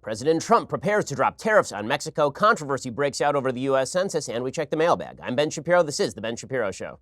President Trump prepares to drop tariffs on Mexico. Controversy breaks out over the US Census, and we check the mailbag. I'm Ben Shapiro. This is The Ben Shapiro Show.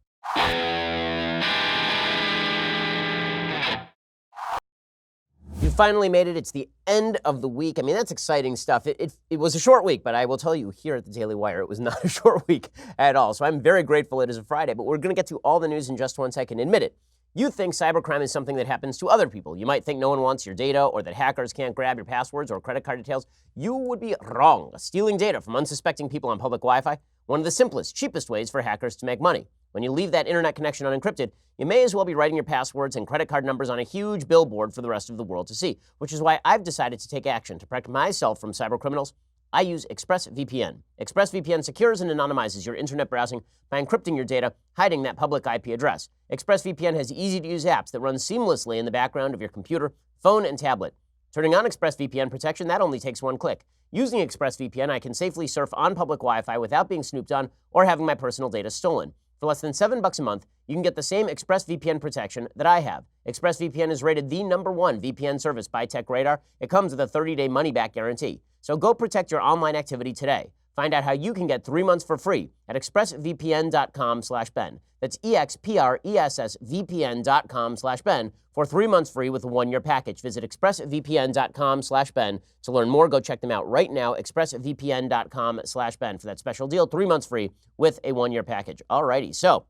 You finally made it. It's the end of the week. I mean, that's exciting stuff. It was a short week, but I will tell you here at the Daily Wire, it was not a short week at all. So I'm very grateful it is a Friday, but we're going to get to all the news in just 1 second. Admit it. You think cybercrime is something that happens to other people. You might think no one wants your data or that hackers can't grab your passwords or credit card details. You would be wrong. Stealing data from unsuspecting people on public Wi-Fi, one of the simplest, cheapest ways for hackers to make money. When you leave that internet connection unencrypted, you may as well be writing your passwords and credit card numbers on a huge billboard for the rest of the world to see, which is why I've decided to take action to protect myself from cybercriminals. I use ExpressVPN. ExpressVPN secures and anonymizes your internet browsing by encrypting your data, hiding that public IP address. ExpressVPN has easy-to-use apps that run seamlessly in the background of your computer, phone, and tablet. Turning on ExpressVPN protection, that only takes one click. Using ExpressVPN, I can safely surf on public Wi-Fi without being snooped on or having my personal data stolen. For less than $7 a month, you can get the same ExpressVPN protection that I have. ExpressVPN is rated the #1 VPN service by TechRadar. It comes with a 30-day money-back guarantee. So go protect your online activity today. Find out how you can get 3 months for free at expressvpn.com/Ben. That's expressvpn.com/Ben for 3 months free with a 1-year package. Visit expressvpn.com/Ben to learn more. Go check them out right now, expressvpn.com/Ben for that special deal, 3 months free with a 1-year package. Alrighty, so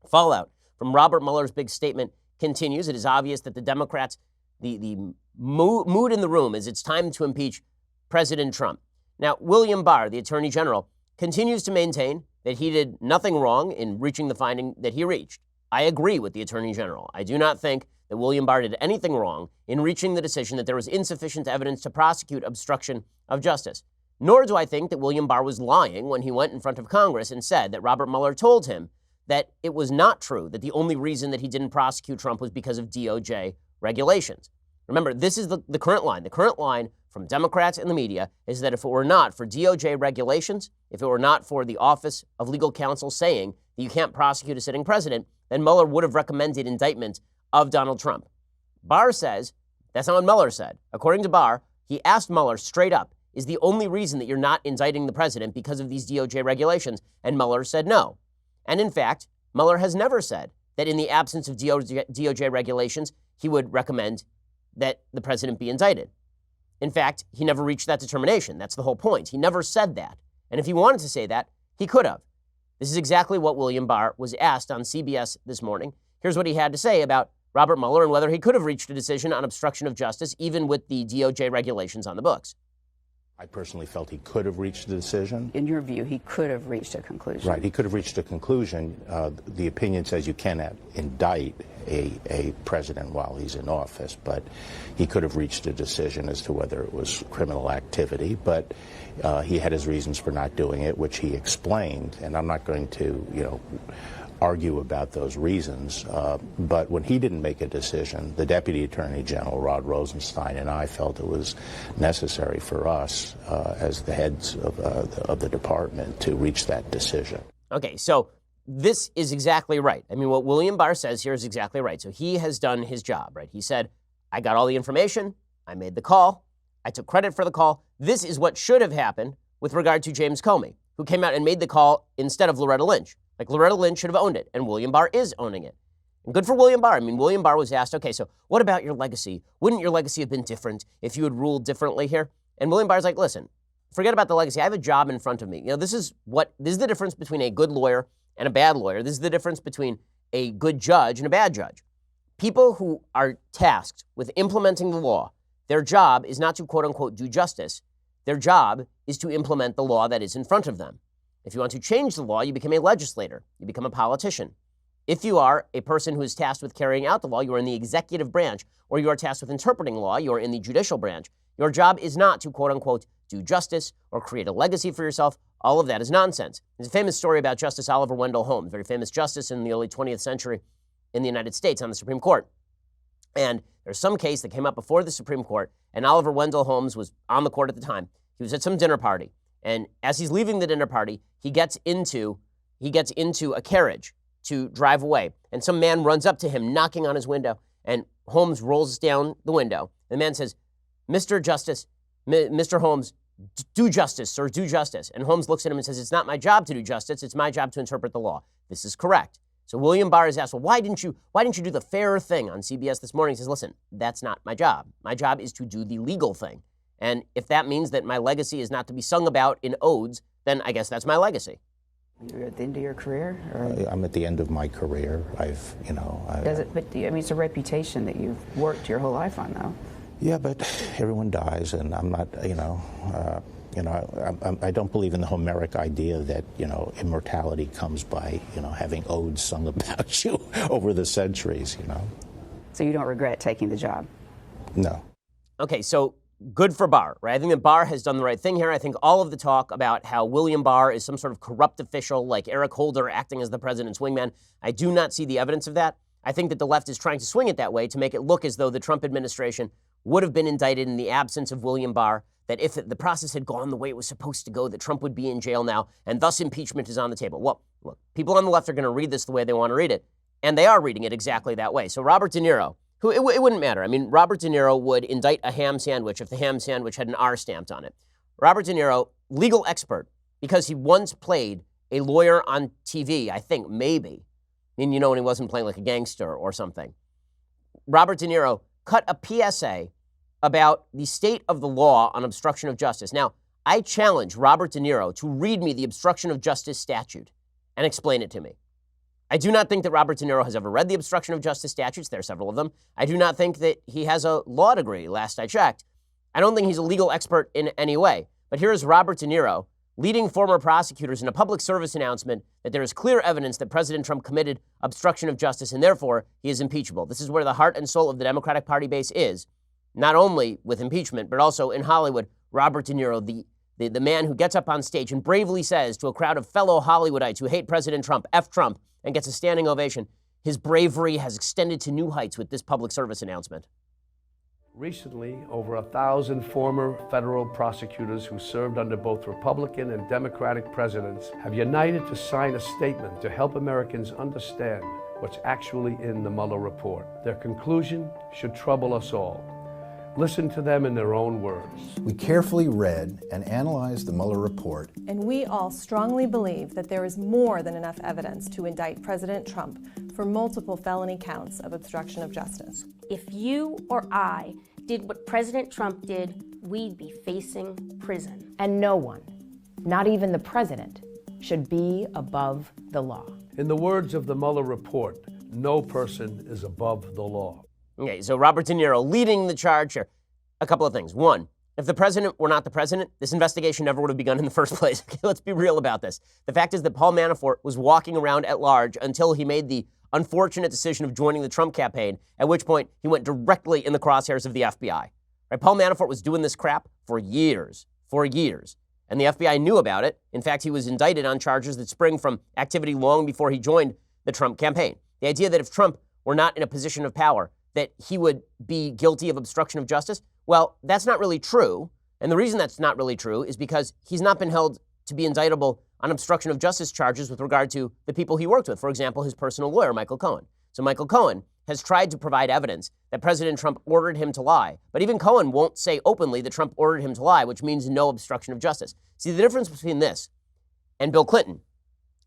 fallout from Robert Mueller's big statement continues. It is obvious that the Democrats, the mood in the room is it's time to impeach President Trump. Now, William Barr, the Attorney General, continues to maintain that he did nothing wrong in reaching the finding that he reached. I agree with the Attorney General. I do not think that William Barr did anything wrong in reaching the decision that there was insufficient evidence to prosecute obstruction of justice. Nor do I think that William Barr was lying when he went in front of Congress and said that Robert Mueller told him that it was not true, that the only reason that he didn't prosecute Trump was because of DOJ regulations. Remember, this is the current line. The current line from Democrats and the media is that if it were not for DOJ regulations, if it were not for the Office of Legal Counsel saying that you can't prosecute a sitting president, then Mueller would have recommended indictment of Donald Trump. Barr says, that's not what Mueller said. According to Barr, he asked Mueller straight up, is the only reason that you're not indicting the president because of these DOJ regulations? And Mueller said no. And in fact, Mueller has never said that in the absence of DOJ regulations, he would recommend that the president be indicted. In fact, he never reached that determination. That's the whole point. He never said that. And if he wanted to say that, he could have. This is exactly what William Barr was asked on CBS this morning. Here's what he had to say about Robert Mueller and whether he could have reached a decision on obstruction of justice, even with the DOJ regulations on the books. I personally felt he could have reached a decision. In your view, he could have reached a conclusion. Right, he could have reached a conclusion. The opinion says you cannot indict a president while he's in office, but he could have reached a decision as to whether it was criminal activity. But he had his reasons for not doing it, which he explained. And I'm not going to, argue about those reasons. But when he didn't make a decision, the Deputy Attorney General, Rod Rosenstein, and I felt it was necessary for us as the heads of the department to reach that decision. Okay, so this is exactly right. I mean, what William Barr says here is exactly right. So he has done his job, right? He said, I got all the information. I made the call. I took credit for the call. This is what should have happened with regard to James Comey, who came out and made the call instead of Loretta Lynch. Like, Loretta Lynch should have owned it, and William Barr is owning it. And good for William Barr. I mean, William Barr was asked, okay, so what about your legacy? Wouldn't your legacy have been different if you had ruled differently here? And William Barr's like, listen, forget about the legacy. I have a job in front of me. This is the difference between a good lawyer and a bad lawyer. This is the difference between a good judge and a bad judge. People who are tasked with implementing the law, their job is not to, quote unquote, do justice. Their job is to implement the law that is in front of them. If you want to change the law, you become a legislator. You become a politician. If you are a person who is tasked with carrying out the law, you are in the executive branch, or you are tasked with interpreting law, you are in the judicial branch. Your job is not to, quote unquote, do justice or create a legacy for yourself. All of that is nonsense. There's a famous story about Justice Oliver Wendell Holmes, very famous justice in the early 20th century in the United States on the Supreme Court. And there's some case that came up before the Supreme Court, and Oliver Wendell Holmes was on the court at the time. He was at some dinner party. And as he's leaving the dinner party, he gets into a carriage to drive away. And some man runs up to him, knocking on his window. And Holmes rolls down the window. The man says, Mr. Justice, Mr. Holmes, do justice, sir, do justice. And Holmes looks at him and says, it's not my job to do justice. It's my job to interpret the law. This is correct. So William Barr is asked, well, why didn't you do the fairer thing on CBS this morning? He says, listen, that's not my job. My job is to do the legal thing. And if that means that my legacy is not to be sung about in odes, then I guess that's my legacy. You're at the end of your career? I'm at the end of my career. It's a reputation that you've worked your whole life on, though. Yeah, but everyone dies, and I'm not, I don't believe in the Homeric idea that, immortality comes by, having odes sung about you over the centuries, So you don't regret taking the job? No. Okay, so good for Barr, right? I think that Barr has done the right thing here. I think all of the talk about how William Barr is some sort of corrupt official like Eric Holder acting as the president's wingman, I do not see the evidence of that. I think that the left is trying to swing it that way to make it look as though the Trump administration would have been indicted in the absence of William Barr, that if the process had gone the way it was supposed to go, that Trump would be in jail now, and thus impeachment is on the table. Well, look, people on the left are going to read this the way they want to read it, and they are reading it exactly that way. So Robert De Niro, who it wouldn't matter. I mean, Robert De Niro would indict a ham sandwich if the ham sandwich had an R stamped on it. Robert De Niro, legal expert, because he once played a lawyer on TV, I think, maybe. I mean, when he wasn't playing like a gangster or something. Robert De Niro cut a PSA about the state of the law on obstruction of justice. Now, I challenge Robert De Niro to read me the obstruction of justice statute and explain it to me. I do not think that Robert De Niro has ever read the obstruction of justice statutes. There are several of them. I do not think that he has a law degree, last I checked. I don't think he's a legal expert in any way. But here is Robert De Niro leading former prosecutors in a public service announcement that there is clear evidence that President Trump committed obstruction of justice and therefore he is impeachable. This is where the heart and soul of the Democratic Party base is, not only with impeachment, but also in Hollywood. Robert De Niro, the man who gets up on stage and bravely says to a crowd of fellow Hollywoodites who hate President Trump, F Trump, and gets a standing ovation. His bravery has extended to new heights with this public service announcement. Recently, over 1,000 former federal prosecutors who served under both Republican and Democratic presidents have united to sign a statement to help Americans understand what's actually in the Mueller report. Their conclusion should trouble us all. Listen to them in their own words. We carefully read and analyzed the Mueller report. And we all strongly believe that there is more than enough evidence to indict President Trump for multiple felony counts of obstruction of justice. If you or I did what President Trump did, we'd be facing prison. And no one, not even the president, should be above the law. In the words of the Mueller report, no person is above the law. Okay, so Robert De Niro leading the charge here. A couple of things. One, if the president were not the president, this investigation never would have begun in the first place. Okay, let's be real about this. The fact is that Paul Manafort was walking around at large until he made the unfortunate decision of joining the Trump campaign, at which point he went directly in the crosshairs of the FBI. Right? Paul Manafort was doing this crap for years. And the FBI knew about it. In fact, he was indicted on charges that spring from activity long before he joined the Trump campaign. The idea that if Trump were not in a position of power, that he would be guilty of obstruction of justice, well, that's not really true. And the reason that's not really true is because he's not been held to be indictable on obstruction of justice charges with regard to the people he worked with. For example, his personal lawyer, Michael Cohen. So Michael Cohen has tried to provide evidence that President Trump ordered him to lie. But even Cohen won't say openly that Trump ordered him to lie, which means no obstruction of justice. See, the difference between this and Bill Clinton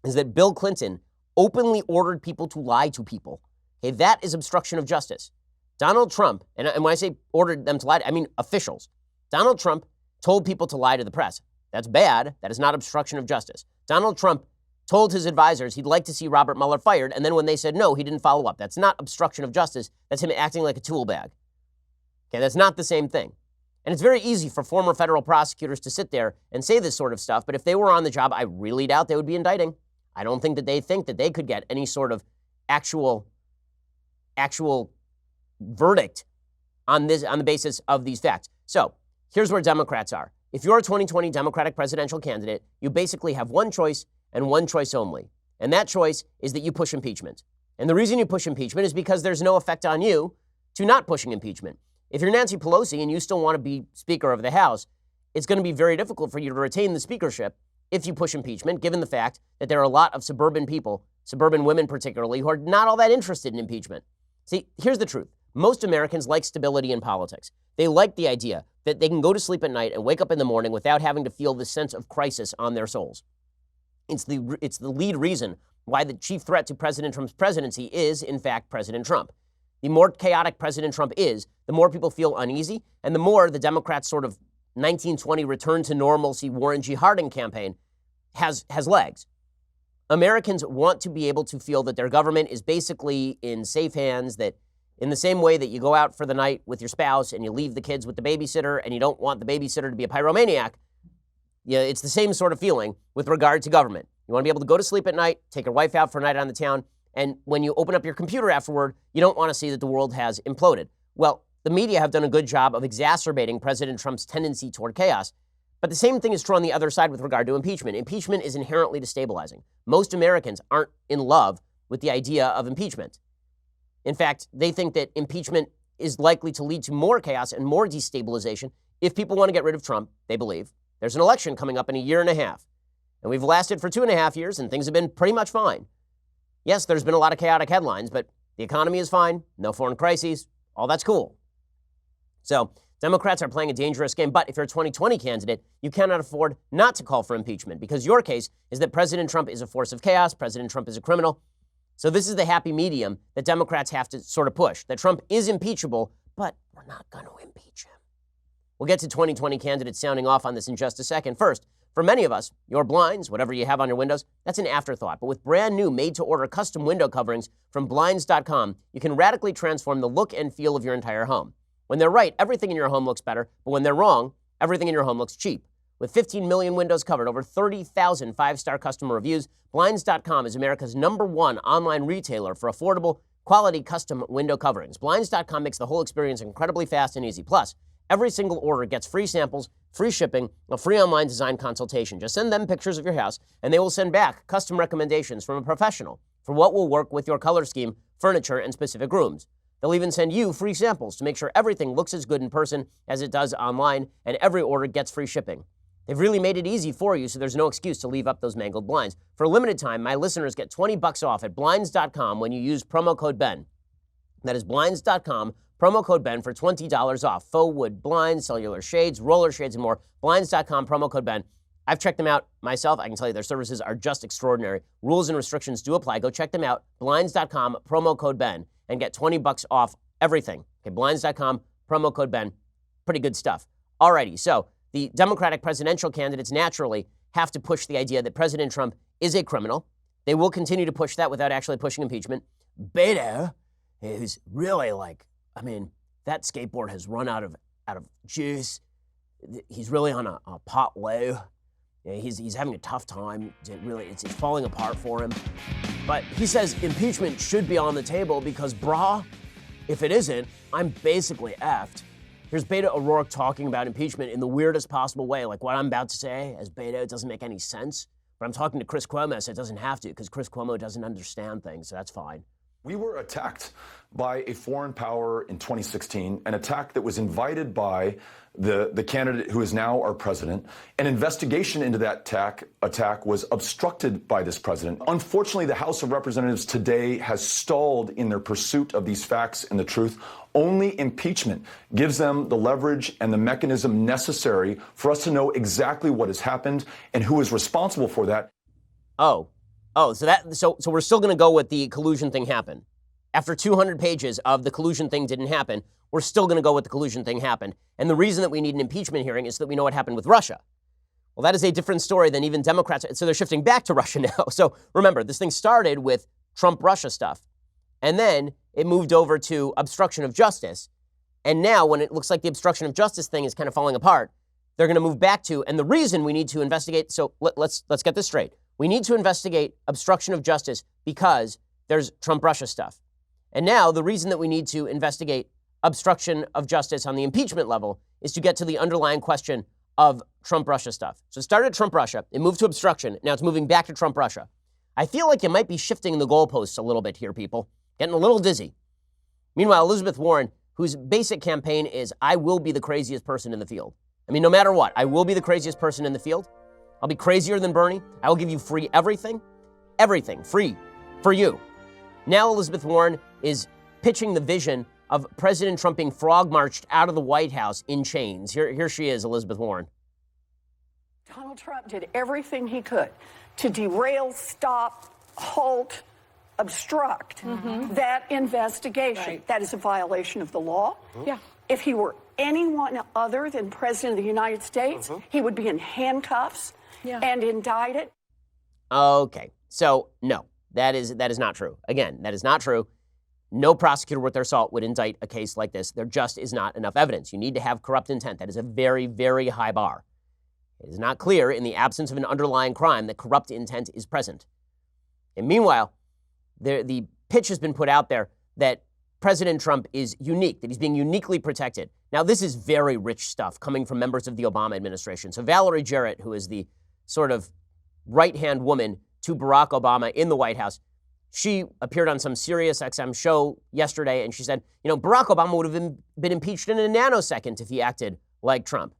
is that Bill Clinton openly ordered people to lie to people. Okay, that is obstruction of justice. Donald Trump, and when I say ordered them to lie, I mean officials. Donald Trump told people to lie to the press. That's bad. That is not obstruction of justice. Donald Trump told his advisors he'd like to see Robert Mueller fired, and then when they said no, he didn't follow up. That's not obstruction of justice. That's him acting like a tool bag. Okay, that's not the same thing. And it's very easy for former federal prosecutors to sit there and say this sort of stuff, but if they were on the job, I really doubt they would be indicting. I don't think that they could get any sort of actual verdict on the basis of these facts. So here's where Democrats are. If you're a 2020 Democratic presidential candidate, you basically have one choice and one choice only. And that choice is that you push impeachment. And the reason you push impeachment is because there's no effect on you to not pushing impeachment. If you're Nancy Pelosi and you still want to be Speaker of the House, it's going to be very difficult for you to retain the speakership if you push impeachment, given the fact that there are a lot of suburban people, suburban women particularly, who are not all that interested in impeachment. See, here's the truth. Most Americans like stability in politics. They like the idea that they can go to sleep at night and wake up in the morning without having to feel the sense of crisis on their souls. It's the lead reason why the chief threat to President Trump's presidency is, in fact, President Trump. The more chaotic President Trump is, the more people feel uneasy, and the more the Democrats' sort of 1920 return to normalcy Warren G. Harding campaign has legs. Americans want to be able to feel that their government is basically in safe hands, that in the same way that you go out for the night with your spouse and you leave the kids with the babysitter and you don't want the babysitter to be a pyromaniac, it's the same sort of feeling with regard to government. You want to be able to go to sleep at night, take your wife out for a night on the town, and when you open up your computer afterward, you don't want to see that the world has imploded. Well, the media have done a good job of exacerbating President Trump's tendency toward chaos. But the same thing is true on the other side with regard to impeachment. Impeachment is inherently destabilizing. Most Americans aren't in love with the idea of impeachment. In fact, they think that impeachment is likely to lead to more chaos and more destabilization if people want to get rid of Trump, they believe. There's an election coming up in a year and a half. And we've lasted for 2.5 years, and things have been pretty much fine. Yes, there's been a lot of chaotic headlines, but the economy is fine, no foreign crises, all that's cool. So Democrats are playing a dangerous game, but if you're a 2020 candidate, you cannot afford not to call for impeachment, because your case is that President Trump is a force of chaos, President Trump is a criminal. So this is the happy medium that Democrats have to sort of push, that Trump is impeachable, but we're not going to impeach him. We'll get to 2020 candidates sounding off on this in just a second. First, for many of us, your blinds, whatever you have on your windows, that's an afterthought. But with brand new made-to-order custom window coverings from Blinds.com, you can radically transform the look and feel of your entire home. When they're right, everything in your home looks better, but when they're wrong, everything in your home looks cheap. With 15 million windows covered, over 30,000 five-star customer reviews, Blinds.com is America's #1 online retailer for affordable, quality custom window coverings. Blinds.com makes the whole experience incredibly fast and easy. Plus, every single order gets free samples, free shipping, a free online design consultation. Just send them pictures of your house, and they will send back custom recommendations from a professional for what will work with your color scheme, furniture, and specific rooms. They'll even send you free samples to make sure everything looks as good in person as it does online, and every order gets free shipping. They've really made it easy for you, so there's no excuse to leave up those mangled blinds. For a limited time, my listeners get $20 off at Blinds.com when you use promo code BEN. That is Blinds.com, promo code BEN for $20 off. Faux wood blinds, cellular shades, roller shades, and more. Blinds.com, promo code BEN. I've checked them out myself. I can tell you their services are just extraordinary. Rules and restrictions do apply. Go check them out. Blinds.com, promo code BEN, and get $20 off everything. Okay, Blinds.com, promo code BEN. Pretty good stuff. Alrighty, so the Democratic presidential candidates naturally have to push the idea that President Trump is a criminal. They will continue to push that without actually pushing impeachment. Beto is really that skateboard has run out of juice. He's really on a pot low. He's having a tough time. It's falling apart for him. But he says impeachment should be on the table because, brah, if it isn't, I'm basically effed. Here's Beto O'Rourke talking about impeachment in the weirdest possible way. Like what I'm about to say as Beto, it doesn't make any sense. But I'm talking to Chris Cuomo, so it doesn't have to, because Chris Cuomo doesn't understand things, so that's fine. We were attacked by a foreign power in 2016, an attack that was invited by the candidate who is now our president. An investigation into that attack was obstructed by this president. Unfortunately, the House of Representatives today has stalled in their pursuit of these facts and the truth. Only impeachment gives them the leverage and the mechanism necessary for us to know exactly what has happened and who is responsible for that. So we're still going to go with the collusion thing happened. After 200 pages of the collusion thing didn't happen, we're still going to go with the collusion thing happened. And the reason that we need an impeachment hearing is that we know what happened with Russia. Well, that is a different story than even Democrats. So they're shifting back to Russia now. So remember, this thing started with Trump-Russia stuff. And then it moved over to obstruction of justice. And now when it looks like the obstruction of justice thing is kind of falling apart, they're going to move back to, and the reason we need to investigate, so let's get this straight. We need to investigate obstruction of justice because there's Trump-Russia stuff. And now the reason that we need to investigate obstruction of justice on the impeachment level is to get to the underlying question of Trump-Russia stuff. So it started at Trump-Russia, it moved to obstruction, now it's moving back to Trump-Russia. I feel like you might be shifting the goalposts a little bit here, people. Getting a little dizzy. Meanwhile, Elizabeth Warren, whose basic campaign is, I will be the craziest person in the field. I mean, no matter what, I will be the craziest person in the field. I'll be crazier than Bernie. I will give you free everything. Everything free for you. Now Elizabeth Warren is pitching the vision of President Trump being frog marched out of the White House in chains. Here she is, Elizabeth Warren. Donald Trump did everything he could to derail, stop, halt, obstruct that investigation. Right. That is a violation of the law. Yeah. If he were anyone other than President of the United States, he would be in handcuffs and indicted. Okay, so no, that is not true. Again, that is not true. No prosecutor worth their salt would indict a case like this. There just is not enough evidence. You need to have corrupt intent. That is a very, very high bar. It is not clear in the absence of an underlying crime that corrupt intent is present. And meanwhile, the pitch has been put out there that President Trump is unique, that he's being uniquely protected. Now, this is very rich stuff coming from members of the Obama administration. So Valerie Jarrett, who is the sort of right-hand woman to Barack Obama in the White House, she appeared on some Sirius XM show yesterday, and she said, Barack Obama would have been impeached in a nanosecond if he acted like Trump.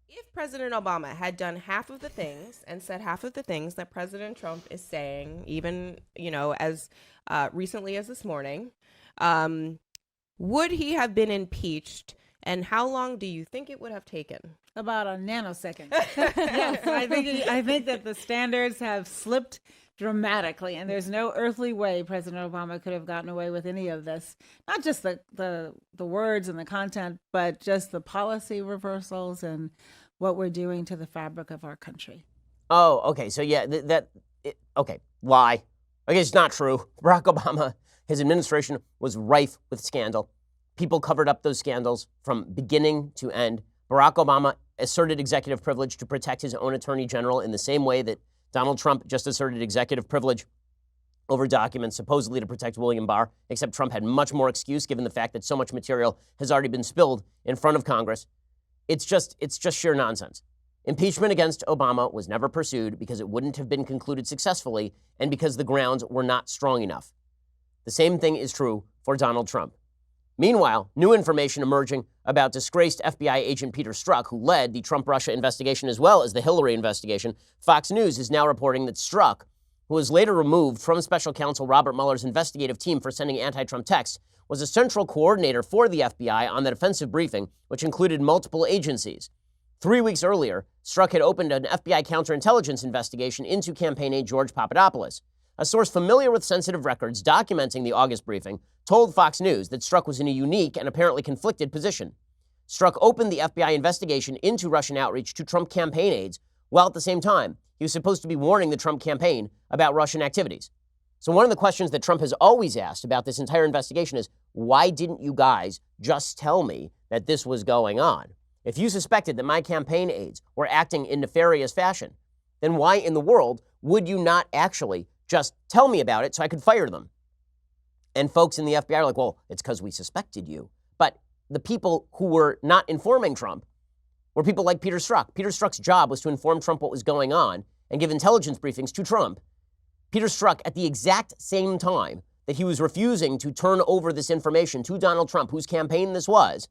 If President Obama had done half of the things and said half of the things that President Trump is saying, even, as recently as this morning, would he have been impeached? And how long do you think it would have taken? About a nanosecond. Yes, I think that the standards have slipped dramatically, and there's no earthly way President Obama could have gotten away with any of this. Not just the words and the content, but just the policy reversals and what we're doing to the fabric of our country. Oh, okay. So yeah, okay. Lie. I guess it's not true. Barack Obama, his administration was rife with scandal. People covered up those scandals from beginning to end. Barack Obama asserted executive privilege to protect his own attorney general in the same way that Donald Trump just asserted executive privilege over documents supposedly to protect William Barr, except Trump had much more excuse given the fact that so much material has already been spilled in front of Congress. It's just sheer nonsense. Impeachment against Obama was never pursued because it wouldn't have been concluded successfully and because the grounds were not strong enough. The same thing is true for Donald Trump. Meanwhile, new information emerging about disgraced FBI agent Peter Strzok, who led the Trump-Russia investigation as well as the Hillary investigation. Fox News is now reporting that Strzok, who was later removed from special counsel Robert Mueller's investigative team for sending anti-Trump texts, was a central coordinator for the FBI on that offensive briefing, which included multiple agencies. 3 weeks earlier, Strzok had opened an FBI counterintelligence investigation into campaign aide George Papadopoulos. A source familiar with sensitive records documenting the August briefing told Fox News that Strzok was in a unique and apparently conflicted position. Strzok opened the FBI investigation into Russian outreach to Trump campaign aides, while at the same time, he was supposed to be warning the Trump campaign about Russian activities. So one of the questions that Trump has always asked about this entire investigation is, why didn't you guys just tell me that this was going on? If you suspected that my campaign aides were acting in nefarious fashion, then why in the world would you not actually just tell me about it so I could fire them? And folks in the FBI are like, well, it's because we suspected you. But the people who were not informing Trump were people like Peter Strzok. Peter Strzok's job was to inform Trump what was going on and give intelligence briefings to Trump. Peter Strzok, at the exact same time that he was refusing to turn over this information to Donald Trump, whose campaign this was,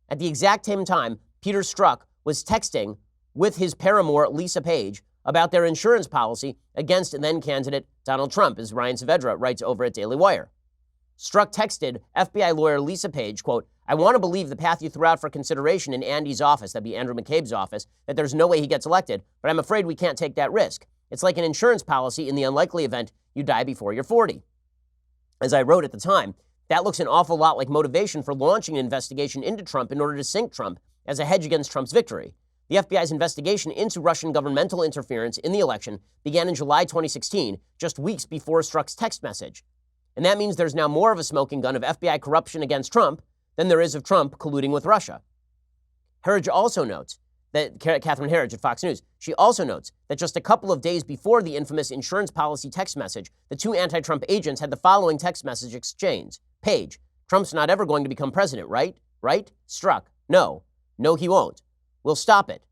at the exact same time, Peter Strzok was texting with his paramour, Lisa Page, about their insurance policy against then-candidate Donald Trump, as Ryan Saavedra writes over at Daily Wire. Strzok texted FBI lawyer Lisa Page, quote, I want to believe the path you threw out for consideration in Andy's office, that'd be Andrew McCabe's office, that there's no way he gets elected, but I'm afraid we can't take that risk. It's like an insurance policy in the unlikely event you die before you're 40. As I wrote at the time, that looks an awful lot like motivation for launching an investigation into Trump in order to sink Trump as a hedge against Trump's victory. The FBI's investigation into Russian governmental interference in the election began in July 2016, just weeks before Strzok's text message. And that means there's now more of a smoking gun of FBI corruption against Trump than there is of Trump colluding with Russia. Herridge also notes that, Catherine Herridge at Fox News, she also notes that just a couple of days before the infamous insurance policy text message, the two anti-Trump agents had the following text message exchange. Page, Trump's not ever going to become president, right? Right? Strzok, no. No, he won't. We'll stop it.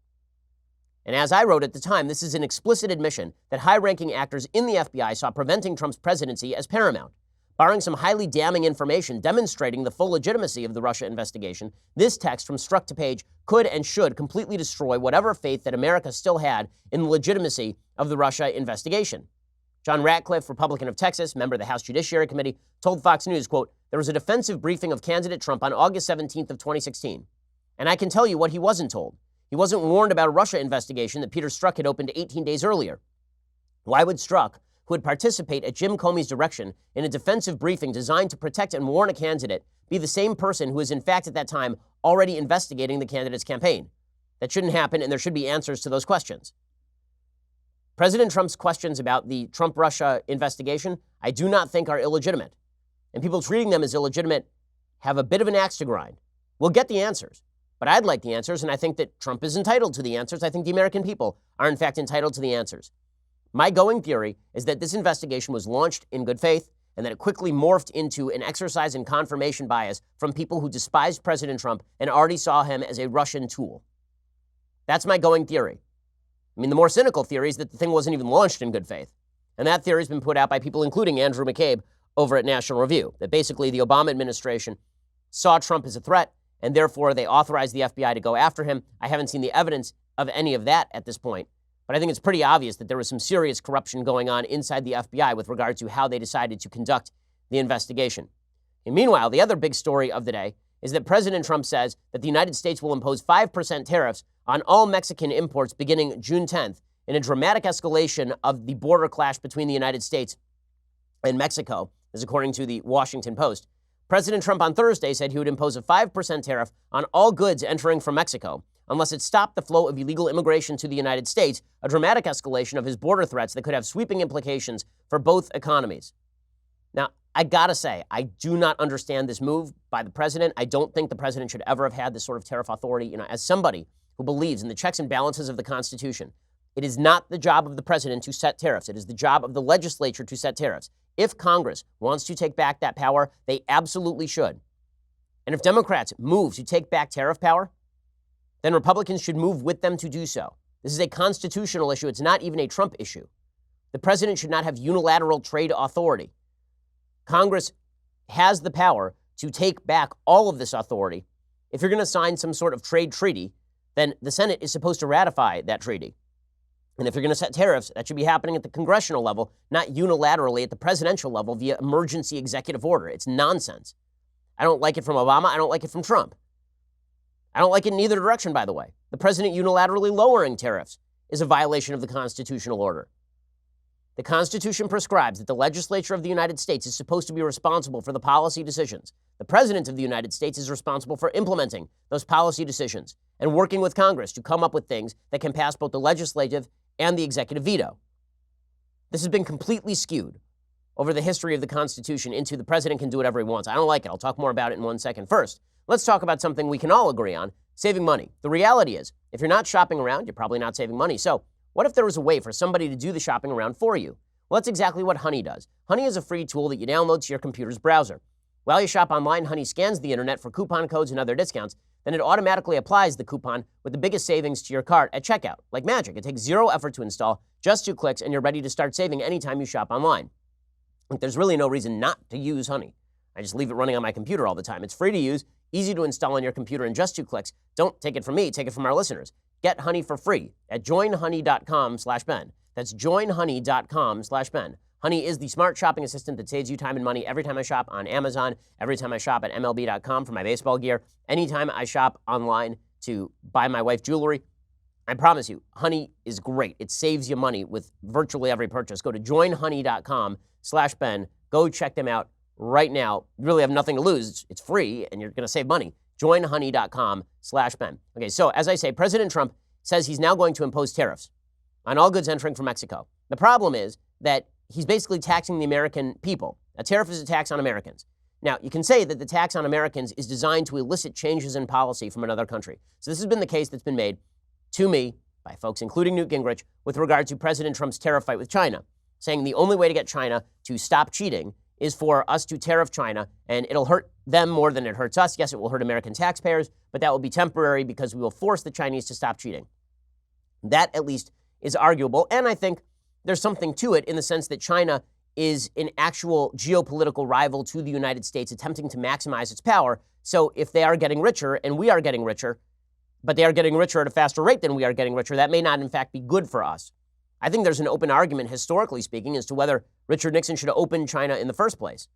And as I wrote at the time, this is an explicit admission that high-ranking actors in the FBI saw preventing Trump's presidency as paramount. Barring some highly damning information demonstrating the full legitimacy of the Russia investigation, this text from Strzok to Page could and should completely destroy whatever faith that America still had in the legitimacy of the Russia investigation. John Ratcliffe, Republican of Texas, member of the House Judiciary Committee, told Fox News, quote, "There was a defensive briefing of candidate Trump on August 17th of 2016. And I can tell you what he wasn't told. He wasn't warned about a Russia investigation that Peter Strzok had opened 18 days earlier. Why would Strzok, who would participate at Jim Comey's direction in a defensive briefing designed to protect and warn a candidate, be the same person who was in fact at that time already investigating the candidate's campaign? That shouldn't happen, and there should be answers to those questions." President Trump's questions about the Trump-Russia investigation, I do not think are illegitimate. And people treating them as illegitimate have a bit of an axe to grind. We'll get the answers, but I'd like the answers, and I think that Trump is entitled to the answers. I think the American people are, in fact, entitled to the answers. My going theory is that this investigation was launched in good faith and that it quickly morphed into an exercise in confirmation bias from people who despised President Trump and already saw him as a Russian tool. That's my going theory. I mean, the more cynical theory is that the thing wasn't even launched in good faith. And that theory has been put out by people, including Andrew McCabe, over at National Review, that basically the Obama administration saw Trump as a threat, and therefore they authorized the FBI to go after him. I haven't seen the evidence of any of that at this point, but I think it's pretty obvious that there was some serious corruption going on inside the FBI with regard to how they decided to conduct the investigation. And meanwhile, the other big story of the day is that President Trump says that the United States will impose 5% tariffs on all Mexican imports beginning June 10th in a dramatic escalation of the border clash between the United States and Mexico, as according to the Washington Post. President Trump on Thursday said he would impose a 5% tariff on all goods entering from Mexico unless it stopped the flow of illegal immigration to the United States, a dramatic escalation of his border threats that could have sweeping implications for both economies. Now, I gotta say, I do not understand this move by the president. I don't think the president should ever have had this sort of tariff authority. As somebody who believes in the checks and balances of the Constitution, it is not the job of the president to set tariffs. It is the job of the legislature to set tariffs. If Congress wants to take back that power, they absolutely should. And if Democrats move to take back tariff power, then Republicans should move with them to do so. This is a constitutional issue. It's not even a Trump issue. The president should not have unilateral trade authority. Congress has the power to take back all of this authority. If you're going to sign some sort of trade treaty, then the Senate is supposed to ratify that treaty. And if you're going to set tariffs, that should be happening at the congressional level, not unilaterally at the presidential level via emergency executive order. It's nonsense. I don't like it from Obama. I don't like it from Trump. I don't like it in either direction, by the way. The president unilaterally lowering tariffs is a violation of the constitutional order. The Constitution prescribes that the legislature of the United States is supposed to be responsible for the policy decisions. The president of the United States is responsible for implementing those policy decisions and working with Congress to come up with things that can pass both the legislative and the executive veto. This has been completely skewed over the history of the Constitution into the president can do whatever he wants. I don't like it. I'll talk more about it in 1 second. First, let's talk about something we can all agree on, saving money. The reality is, if you're not shopping around, you're probably not saving money. So what if there was a way for somebody to do the shopping around for you? Well, that's exactly what Honey does. Honey is a free tool that you download to your computer's browser. While you shop online, Honey scans the internet for coupon codes and other discounts. Then it automatically applies the coupon with the biggest savings to your cart at checkout. Like magic, it takes 0 effort to install, just 2 clicks, and you're ready to start saving anytime you shop online. There's really no reason not to use Honey. I just leave it running on my computer all the time. It's free to use, easy to install on your computer in just 2 clicks. Don't take it from me, take it from our listeners. Get Honey for free at joinhoney.com/Ben. That's joinhoney.com/Ben. Honey is the smart shopping assistant that saves you time and money every time I shop on Amazon, every time I shop at MLB.com for my baseball gear, anytime I shop online to buy my wife jewelry. I promise you, Honey is great. It saves you money with virtually every purchase. Go to joinhoney.com/Ben. Go check them out right now. You really have nothing to lose. It's free, and you're going to save money. Joinhoney.com/Ben. Okay, so as I say, President Trump says he's now going to impose tariffs on all goods entering from Mexico. The problem is that he's basically taxing the American people. A tariff is a tax on Americans. Now, you can say that the tax on Americans is designed to elicit changes in policy from another country. So this has been the case that's been made to me by folks, including Newt Gingrich, with regard to President Trump's tariff fight with China, saying the only way to get China to stop cheating is for us to tariff China, and it'll hurt them more than it hurts us. Yes, it will hurt American taxpayers, but that will be temporary because we will force the Chinese to stop cheating. That, at least, is arguable, and I think there's something to it in the sense that China is an actual geopolitical rival to the United States attempting to maximize its power. So if they are getting richer and we are getting richer, but they are getting richer at a faster rate than we are getting richer, that may not in fact be good for us. I think there's an open argument, historically speaking, as to whether Richard Nixon should have opened China in the first place.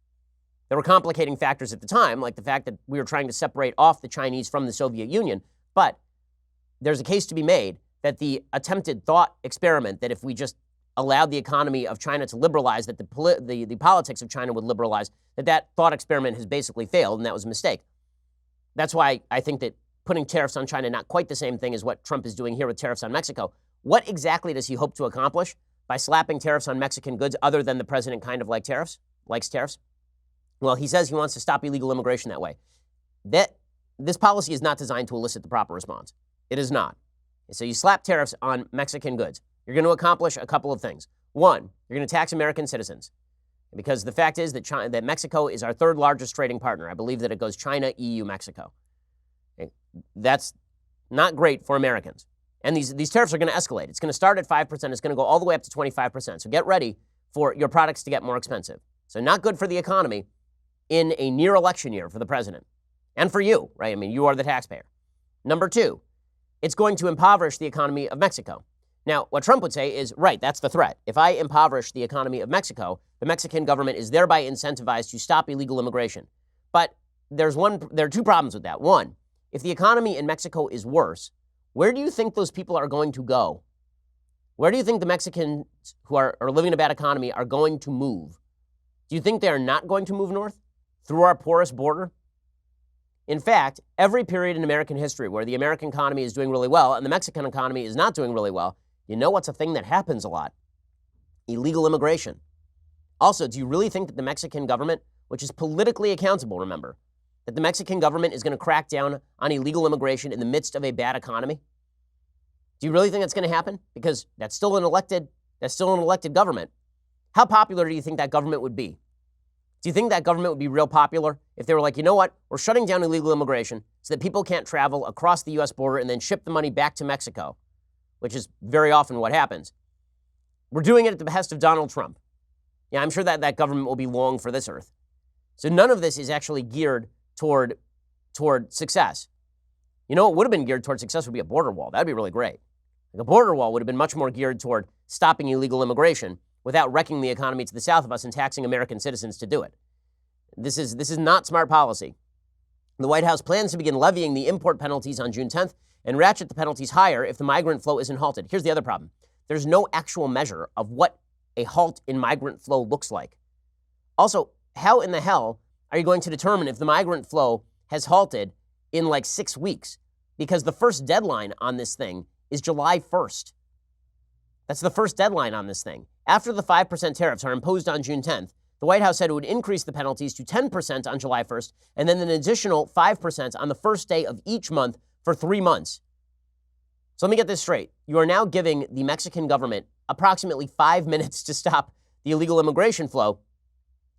There were complicating factors at the time, like the fact that we were trying to separate off the Chinese from the Soviet Union. But there's a case to be made that the attempted thought experiment that if we just allowed the economy of China to liberalize, that the politics of China would liberalize, that thought experiment has basically failed, and that was a mistake. That's why I think that putting tariffs on China, not quite the same thing as what Trump is doing here with tariffs on Mexico. What exactly does he hope to accomplish by slapping tariffs on Mexican goods, other than the president kind of likes tariffs? Well, he says he wants to stop illegal immigration that way. This policy is not designed to elicit the proper response. It is not. So you slap tariffs on Mexican goods. You're going to accomplish a couple of things. One, you're going to tax American citizens, because the fact is that Mexico is our third largest trading partner. I believe that it goes China, EU, Mexico. Okay. That's not great for Americans. And these tariffs are going to escalate. It's going to start at 5%. It's going to go all the way up to 25%. So get ready for your products to get more expensive. So not good for the economy in a near election year for the president. And for you, right? I mean, you are the taxpayer. Number two, it's going to impoverish the economy of Mexico. Now, what Trump would say is, right, that's the threat. If I impoverish the economy of Mexico, the Mexican government is thereby incentivized to stop illegal immigration. But there are two problems with that. One, if the economy in Mexico is worse, where do you think those people are going to go? Where do you think the Mexicans who are living in a bad economy are going to move? Do you think they are not going to move north through our porous border? In fact, every period in American history where the American economy is doing really well and the Mexican economy is not doing really well, you know what's a thing that happens a lot? Illegal immigration. Also, do you really think that the Mexican government, which is politically accountable, remember, that the Mexican government is going to crack down on illegal immigration in the midst of a bad economy? Do you really think that's going to happen? Because that's still an elected government. How popular do you think that government would be? Do you think that government would be real popular if they were like, you know what, we're shutting down illegal immigration so that people can't travel across the U.S. border and then ship the money back to Mexico, which is very often what happens. We're doing it at the behest of Donald Trump. Yeah, I'm sure that government will be long for this earth. So none of this is actually geared toward success. You know what would have been geared toward success would be a border wall. That'd be really great. Like a border wall would have been much more geared toward stopping illegal immigration without wrecking the economy to the south of us and taxing American citizens to do it. This is not smart policy. The White House plans to begin levying the import penalties on June 10th and ratchet the penalties higher if the migrant flow isn't halted. Here's the other problem. There's no actual measure of what a halt in migrant flow looks like. Also, how in the hell are you going to determine if the migrant flow has halted in like 6 weeks? Because the first deadline on this thing is July 1st. That's the first deadline on this thing. After the 5% tariffs are imposed on June 10th, the White House said it would increase the penalties to 10% on July 1st and then an additional 5% on the first day of each month for 3 months. So let me get this straight. You are now giving the Mexican government approximately 5 minutes to stop the illegal immigration flow,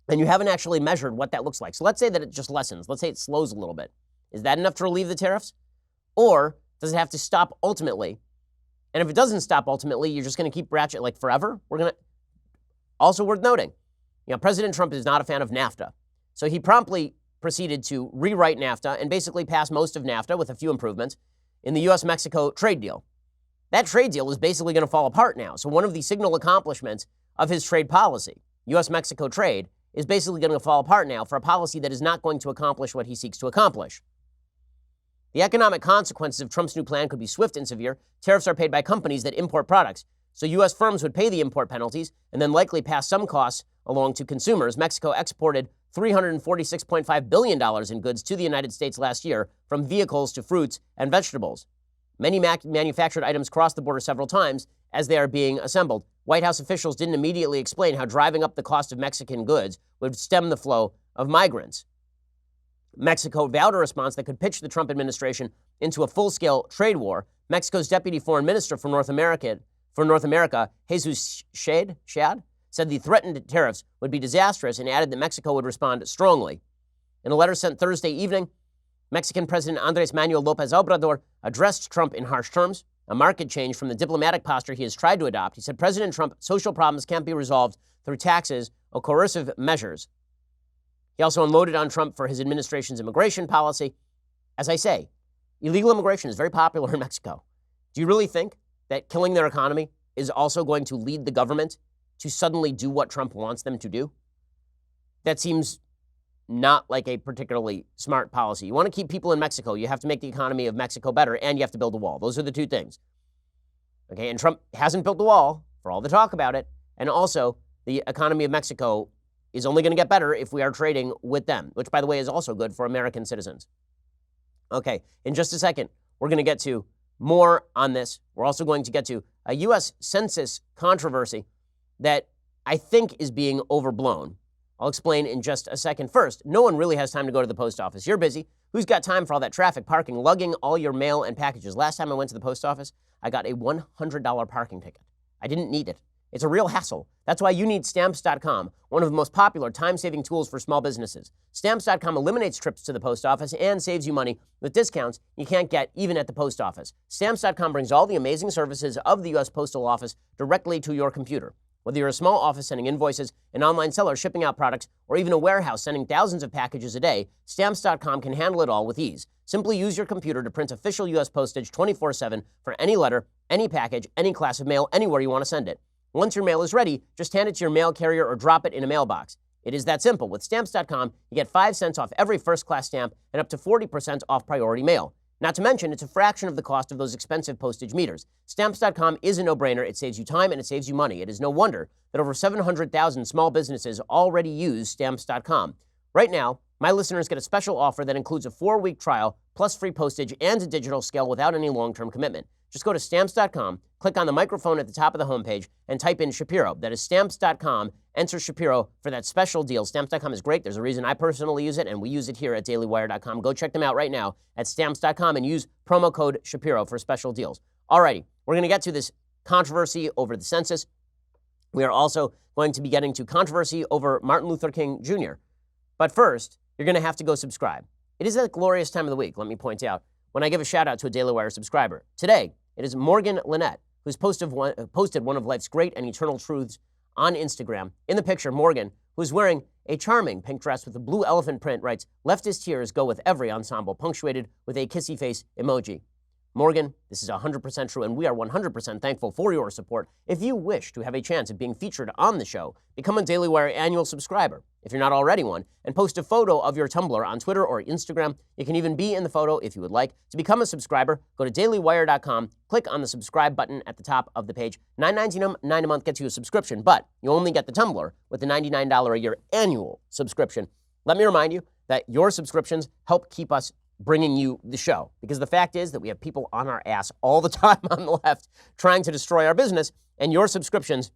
and you haven't actually measured what that looks like. So let's say that it just lessens. Let's say it slows a little bit. Is that enough to relieve the tariffs? Or does it have to stop ultimately? And if it doesn't stop ultimately, you're just going to keep ratchet like forever? Also worth noting, President Trump is not a fan of NAFTA. So he promptly proceeded to rewrite NAFTA and basically pass most of NAFTA with a few improvements in the U.S.-Mexico trade deal. That trade deal is basically going to fall apart now. So one of the signal accomplishments of his trade policy, U.S.-Mexico trade, is basically going to fall apart now for a policy that is not going to accomplish what he seeks to accomplish. The economic consequences of Trump's new plan could be swift and severe. Tariffs are paid by companies that import products. So U.S. firms would pay the import penalties and then likely pass some costs along to consumers. Mexico exported $346.5 billion in goods to the United States last year, from vehicles to fruits and vegetables. Many manufactured items crossed the border several times as they are being assembled. White House officials didn't immediately explain how driving up the cost of Mexican goods would stem the flow of migrants. Mexico vowed a response that could pitch the Trump administration into a full-scale trade war. Mexico's deputy foreign minister for North America, Jesus Shad, said the threatened tariffs would be disastrous and added that Mexico would respond strongly. In a letter sent Thursday evening, Mexican President Andrés Manuel López Obrador addressed Trump in harsh terms, a marked change from the diplomatic posture he has tried to adopt. He said President Trump, social problems can't be resolved through taxes or coercive measures. He also unloaded on Trump for his administration's immigration policy. As I say, illegal immigration is very popular in Mexico. Do you really think that killing their economy is also going to lead the government to suddenly do what Trump wants them to do? That seems not like a particularly smart policy. You want to keep people in Mexico, you have to make the economy of Mexico better, and you have to build a wall. Those are the two things. Okay, and Trump hasn't built the wall, for all the talk about it, and also the economy of Mexico is only going to get better if we are trading with them, which, by the way, is also good for American citizens. Okay, in just a second, we're going to get to more on this. We're also going to get to a US Census controversy that I think is being overblown. I'll explain in just a second. First, no one really has time to go to the post office. You're busy. Who's got time for all that traffic, parking, lugging all your mail and packages? Last time I went to the post office, I got a $100 parking ticket. I didn't need it. It's a real hassle. That's why you need Stamps.com, one of the most popular time-saving tools for small businesses. Stamps.com eliminates trips to the post office and saves you money with discounts you can't get even at the post office. Stamps.com brings all the amazing services of the U.S. Postal Office directly to your computer. Whether you're a small office sending invoices, an online seller shipping out products, or even a warehouse sending thousands of packages a day, Stamps.com can handle it all with ease. Simply use your computer to print official U.S. postage 24/7 for any letter, any package, any class of mail, anywhere you want to send it. Once your mail is ready, just hand it to your mail carrier or drop it in a mailbox. It is that simple. With Stamps.com, you get 5 cents off every first-class stamp and up to 40% off priority mail. Not to mention, it's a fraction of the cost of those expensive postage meters. Stamps.com is a no-brainer. It saves you time and it saves you money. It is no wonder that over 700,000 small businesses already use Stamps.com. Right now, my listeners get a special offer that includes a 4-week trial, plus free postage and a digital scale without any long-term commitment. Just go to Stamps.com, click on the microphone at the top of the homepage, and type in Shapiro. That is Stamps.com. Enter Shapiro for that special deal. Stamps.com is great. There's a reason I personally use it, and we use it here at DailyWire.com. Go check them out right now at Stamps.com and use promo code Shapiro for special deals. Alrighty, we're going to get to this controversy over the census. We are also going to be getting to controversy over Martin Luther King Jr. But first, you're going to have to go subscribe. It is a glorious time of the week, let me point out, when I give a shout out to a Daily Wire subscriber. Today, it is Morgan Lynette, who's posted one of life's great and eternal truths on Instagram. In the picture, Morgan, who's wearing a charming pink dress with a blue elephant print, writes, "Leftist tears go with every ensemble," punctuated with a kissy face emoji. Morgan, this is 100% true, and we are 100% thankful for your support. If you wish to have a chance of being featured on the show, become a Daily Wire annual subscriber, if you're not already one, and post a photo of your Tumblr on Twitter or Instagram. You can even be in the photo if you would like. To become a subscriber, go to dailywire.com, click on the subscribe button at the top of the page. $9.99 a month gets you a subscription, but you only get the Tumblr with the $99 a year annual subscription. Let me remind you that your subscriptions help keep us bringing you the show, because the fact is that we have people on our ass all the time on the left trying to destroy our business, and your subscriptions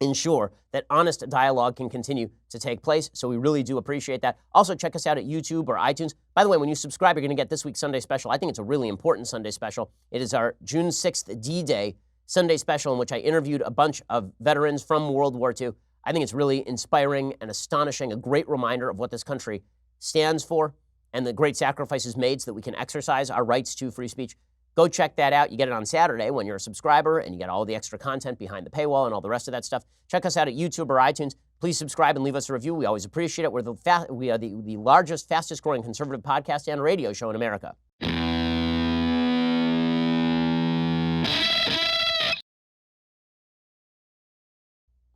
ensure that honest dialogue can continue to take place. So we really do appreciate that. Also, check us out at YouTube or iTunes. By the way, when you subscribe, you're going to get this week's Sunday special. I think it's a really important Sunday special. It is our June 6th D-Day Sunday special, in which I interviewed a bunch of veterans from World War II. I think it's really inspiring and astonishing, a great reminder of what this country stands for and the great sacrifices made so that we can exercise our rights to free speech. Go check that out. You get it on Saturday when you're a subscriber, and you get all the extra content behind the paywall and all the rest of that stuff. Check us out at YouTube or iTunes. Please subscribe and leave us a review. We always appreciate it. We are the largest, fastest growing conservative podcast and radio show in America.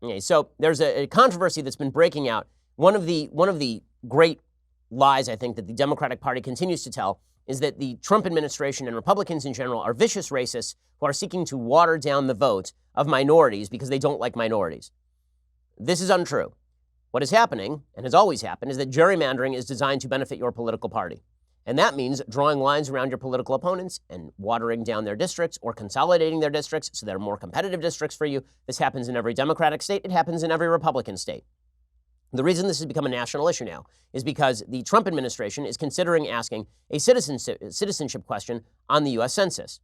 Okay, so there's a controversy that's been breaking out. One of the great lies, I think, that the Democratic Party continues to tell is that the Trump administration and Republicans in general are vicious racists who are seeking to water down the vote of minorities because they don't like minorities. This is untrue. What is happening, and has always happened, is that gerrymandering is designed to benefit your political party. And that means drawing lines around your political opponents and watering down their districts or consolidating their districts so there are more competitive districts for you. This happens in every Democratic state. It happens in every Republican state. The reason this has become a national issue now is because the Trump administration is considering asking a citizenship question on the US Census.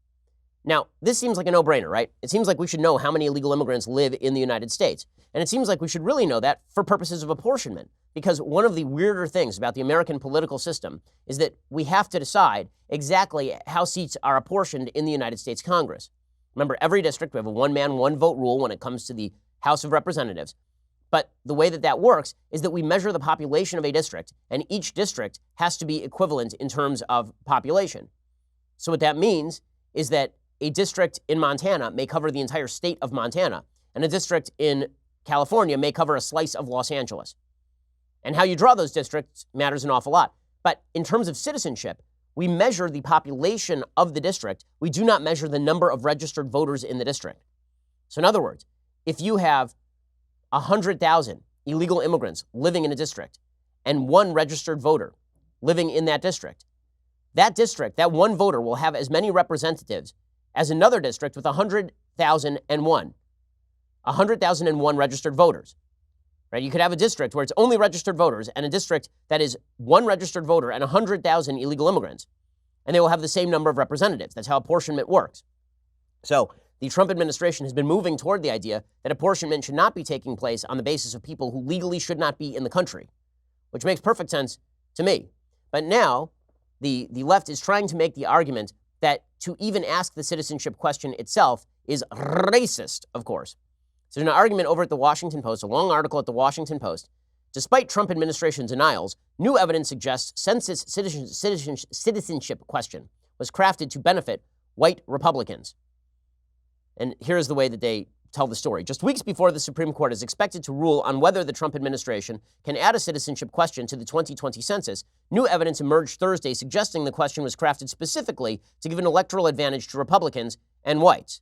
Now, this seems like a no-brainer, right? It seems like we should know how many illegal immigrants live in the United States. And it seems like we should really know that for purposes of apportionment. Because one of the weirder things about the American political system is that we have to decide exactly how seats are apportioned in the United States Congress. Remember, every district, we have a one-man, one-vote rule when it comes to the House of Representatives. But the way that works is that we measure the population of a district, and each district has to be equivalent in terms of population. So what that means is that a district in Montana may cover the entire state of Montana, and a district in California may cover a slice of Los Angeles. And how you draw those districts matters an awful lot. But in terms of citizenship, we measure the population of the district. We do not measure the number of registered voters in the district. So in other words, if you have 100,000 illegal immigrants living in a district and one registered voter living in that district, that one voter will have as many representatives as another district with 100,001 registered voters. Right? You could have a district where it's only registered voters and a district that is one registered voter and 100,000 illegal immigrants, and they will have the same number of representatives. That's how apportionment works. So the Trump administration has been moving toward the idea that apportionment should not be taking place on the basis of people who legally should not be in the country, which makes perfect sense to me. But now the left is trying to make the argument that to even ask the citizenship question itself is racist, of course. So there's an argument over at the Washington Post, a long article at the Washington Post. Despite Trump administration denials, new evidence suggests census citizenship question was crafted to benefit white Republicans. And here's the way that they tell the story. Just weeks before the Supreme Court is expected to rule on whether the Trump administration can add a citizenship question to the 2020 census, new evidence emerged Thursday suggesting the question was crafted specifically to give an electoral advantage to Republicans and whites.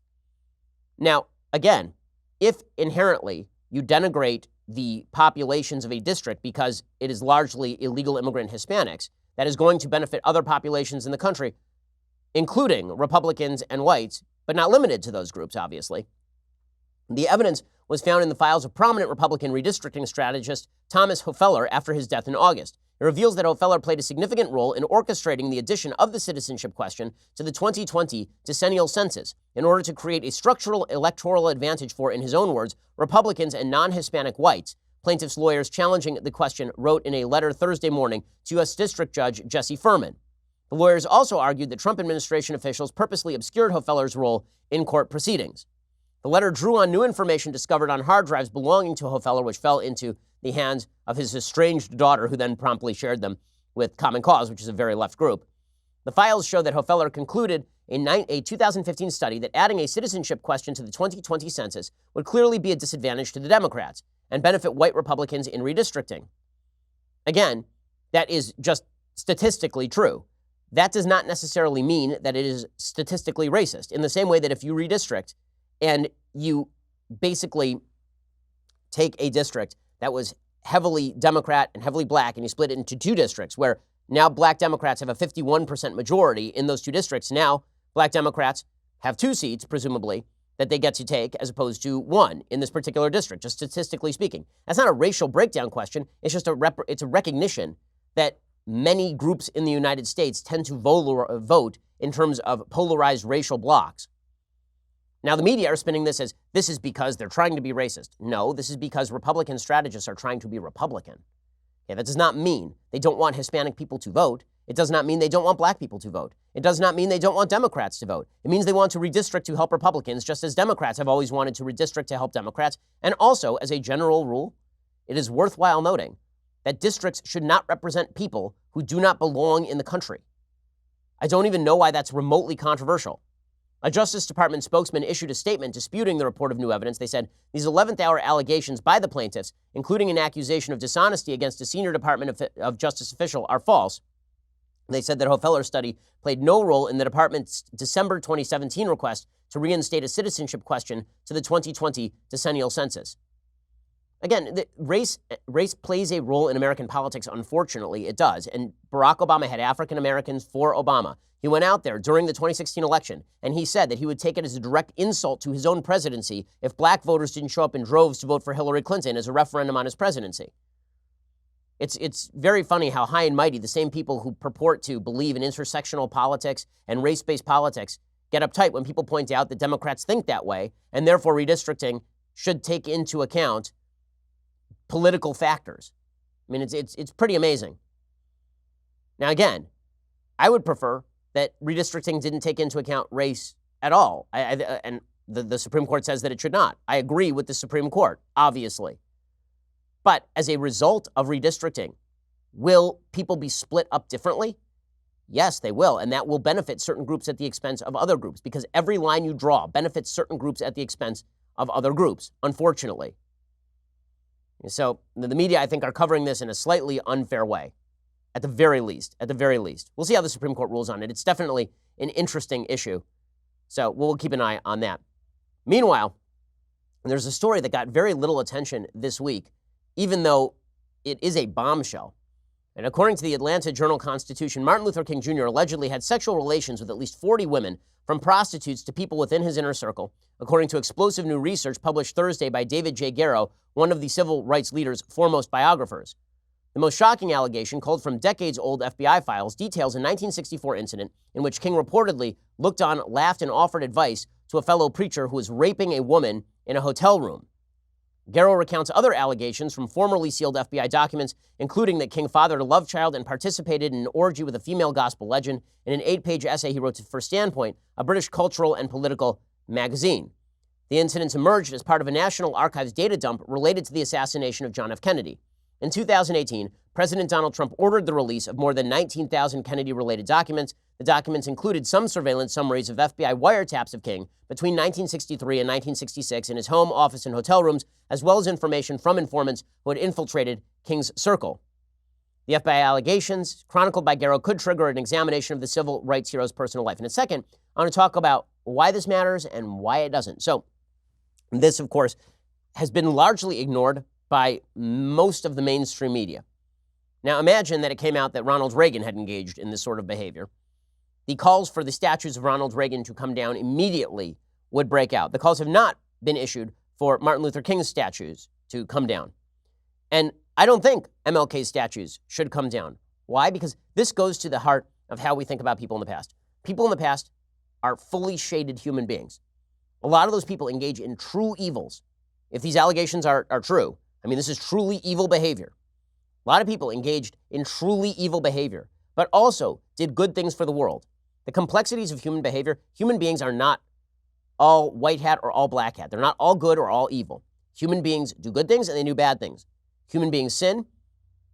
Now, again, if inherently you denigrate the populations of a district because it is largely illegal immigrant Hispanics, that is going to benefit other populations in the country, including Republicans and whites, but not limited to those groups, obviously. The evidence was found in the files of prominent Republican redistricting strategist Thomas Hofeller after his death in August. It reveals that Hofeller played a significant role in orchestrating the addition of the citizenship question to the 2020 decennial census in order to create a structural electoral advantage for, in his own words, Republicans and non-Hispanic whites. Plaintiffs' lawyers challenging the question wrote in a letter Thursday morning to U.S. District Judge Jesse Furman. The lawyers also argued that Trump administration officials purposely obscured Hofeller's role in court proceedings. The letter drew on new information discovered on hard drives belonging to Hofeller, which fell into the hands of his estranged daughter, who then promptly shared them with Common Cause, which is a very left group. The files show that Hofeller concluded in a 2015 study that adding a citizenship question to the 2020 census would clearly be a disadvantage to the Democrats and benefit white Republicans in redistricting. Again, that is just statistically true. That does not necessarily mean that it is statistically racist, in the same way that if you redistrict and you basically take a district that was heavily Democrat and heavily black, and you split it into two districts where now black Democrats have a 51% majority in those two districts. Now black Democrats have 2 seats, presumably, that they get to take as opposed to 1 in this particular district, just statistically speaking. That's not a racial breakdown question. It's just it's a recognition that many groups in the United States tend to vote in terms of polarized racial blocs. Now, the media are spinning this as this is because they're trying to be racist. No, this is because Republican strategists are trying to be Republican. Okay, that does not mean they don't want Hispanic people to vote. It does not mean they don't want black people to vote. It does not mean they don't want Democrats to vote. It means they want to redistrict to help Republicans, just as Democrats have always wanted to redistrict to help Democrats. And also, as a general rule, it is worthwhile noting that districts should not represent people who do not belong in the country. I don't even know why that's remotely controversial. A Justice Department spokesman issued a statement disputing the report of new evidence. They said these 11th-hour allegations by the plaintiffs, including an accusation of dishonesty against a senior Department of Justice official, are false. They said that Hofeller's study played no role in the department's December 2017 request to reinstate a citizenship question to the 2020 decennial census. Again, race plays a role in American politics. Unfortunately, it does. And Barack Obama had African Americans for Obama. He went out there during the 2016 election, and he said that he would take it as a direct insult to his own presidency if black voters didn't show up in droves to vote for Hillary Clinton as a referendum on his presidency. It's very funny how high and mighty the same people who purport to believe in intersectional politics and race-based politics get uptight when people point out that Democrats think that way, and therefore redistricting should take into account political factors. I mean, it's pretty amazing. Now, again, I would prefer that redistricting didn't take into account race at all. And the Supreme Court says that it should not. I agree with the Supreme Court, obviously. But as a result of redistricting, will people be split up differently? Yes, they will, and that will benefit certain groups at the expense of other groups, because every line you draw benefits certain groups at the expense of other groups, unfortunately. So the media, I think, are covering this in a slightly unfair way, at the very least. We'll see how the Supreme Court rules on it. It's definitely an interesting issue, so we'll keep an eye on that. Meanwhile, there's a story that got very little attention this week, even though it is a bombshell. And according to the Atlanta Journal-Constitution, Martin Luther King Jr. allegedly had sexual relations with at least 40 women, from prostitutes to people within his inner circle, according to explosive new research published Thursday by David J. Garrow, one of the civil rights leader's foremost biographers. The most shocking allegation, culled from decades-old FBI files, details a 1964 incident in which King reportedly looked on, laughed, and offered advice to a fellow preacher who was raping a woman in a hotel room. Garrow recounts other allegations from formerly sealed FBI documents, including that King fathered a love child and participated in an orgy with a female gospel legend in an 8-page essay he wrote for Standpoint, a British cultural and political magazine. The incidents emerged as part of a National Archives data dump related to the assassination of John F. Kennedy. In 2018, President Donald Trump ordered the release of more than 19,000 Kennedy-related documents. The documents included some surveillance summaries of FBI wiretaps of King between 1963 and 1966 in his home, office, and hotel rooms, as well as information from informants who had infiltrated King's circle. The FBI allegations, chronicled by Garrow, could trigger an examination of the civil rights hero's personal life. In a second, I want to talk about why this matters and why it doesn't. So, this, of course, has been largely ignored by most of the mainstream media. Now, imagine that it came out that Ronald Reagan had engaged in this sort of behavior. The calls for the statues of Ronald Reagan to come down immediately would break out. The calls have not been issued for Martin Luther King's statues to come down. And I don't think MLK's statues should come down. Why? Because this goes to the heart of how we think about people in the past. People in the past are fully shaded human beings. A lot of those people engage in true evils. If these allegations are true, I mean, this is truly evil behavior. A lot of people engaged in truly evil behavior, but also did good things for the world. The complexities of human behavior, human beings are not all white hat or all black hat. They're not all good or all evil. Human beings do good things and they do bad things. Human beings sin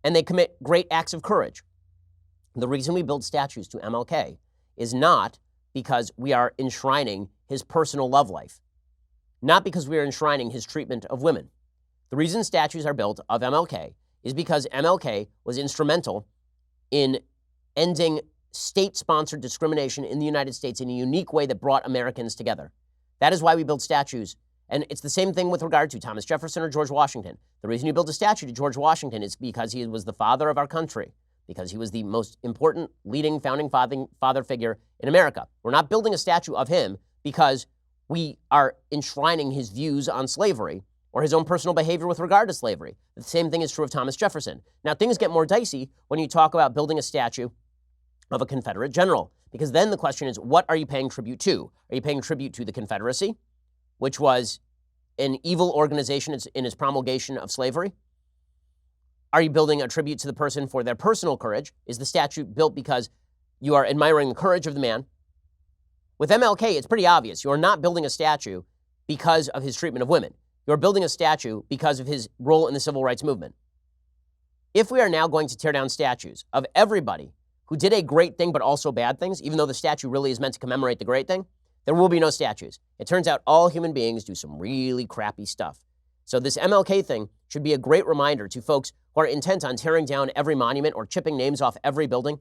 and they commit great acts of courage. The reason we build statues to MLK is not because we are enshrining his personal love life, not because we are enshrining his treatment of women. The reason statues are built of MLK is because MLK was instrumental in ending state-sponsored discrimination in the United States in a unique way that brought Americans together. That is why we build statues. And it's the same thing with regard to Thomas Jefferson or George Washington. The reason you build a statue to George Washington is because he was the father of our country, because he was the most important leading founding father figure in America. We're not building a statue of him because we are enshrining his views on slavery or his own personal behavior with regard to slavery. The same thing is true of Thomas Jefferson. Now, things get more dicey when you talk about building a statue of a Confederate general, because then the question is, what are you paying tribute to? Are you paying tribute to the Confederacy, which was an evil organization in its promulgation of slavery? Are you building a tribute to the person for their personal courage? Is the statue built because you are admiring the courage of the man? With MLK, it's pretty obvious. You are not building a statue because of his treatment of women. You're building a statue because of his role in the civil rights movement. If we are now going to tear down statues of everybody who did a great thing but also bad things, even though the statue really is meant to commemorate the great thing, there will be no statues. It turns out all human beings do some really crappy stuff. So this MLK thing should be a great reminder to folks who are intent on tearing down every monument or chipping names off every building,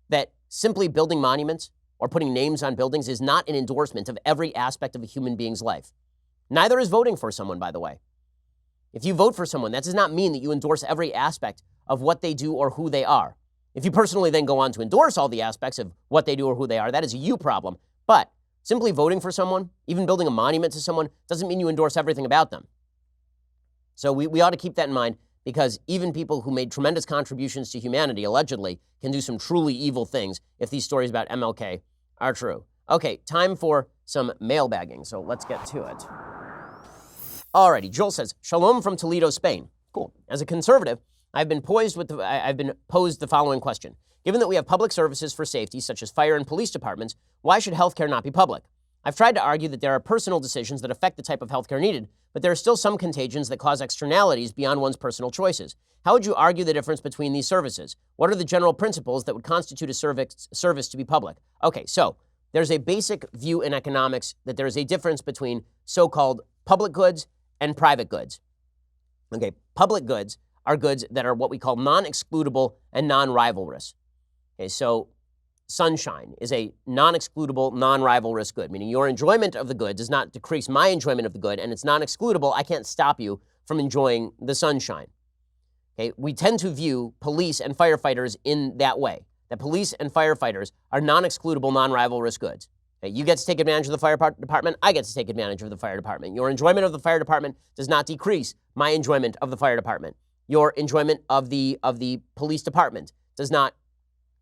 that simply building monuments or putting names on buildings is not an endorsement of every aspect of a human being's life. Neither is voting for someone, by the way. If you vote for someone, that does not mean that you endorse every aspect of what they do or who they are. If you personally then go on to endorse all the aspects of what they do or who they are, that is a you problem. But simply voting for someone, even building a monument to someone, doesn't mean you endorse everything about them. So we ought to keep that in mind, because even people who made tremendous contributions to humanity, allegedly, can do some truly evil things if these stories about MLK are true. Okay, time for some mailbagging, so let's get to it. Alrighty, Joel says, Shalom from Toledo, Spain. Cool. As a conservative, I've been posed the following question. Given that we have public services for safety, such as fire and police departments, why should healthcare not be public? I've tried to argue that there are personal decisions that affect the type of healthcare needed, but there are still some contagions that cause externalities beyond one's personal choices. How would you argue the difference between these services? What are the general principles that would constitute a service to be public? Okay, so there's a basic view in economics that there is a difference between so-called public goods and private goods. Okay, public goods are goods that are what we call non-excludable and non-rivalrous. Okay, so sunshine is a non-excludable, non-rivalrous good, meaning your enjoyment of the good does not decrease my enjoyment of the good, and it's non-excludable. I can't stop you from enjoying the sunshine. Okay, we tend to view police and firefighters in that way, that police and firefighters are non-excludable, non-rivalrous goods. Okay, you get to take advantage of the fire department, I get to take advantage of the fire department. Your enjoyment of the fire department does not decrease my enjoyment of the fire department. Your enjoyment of the police department does not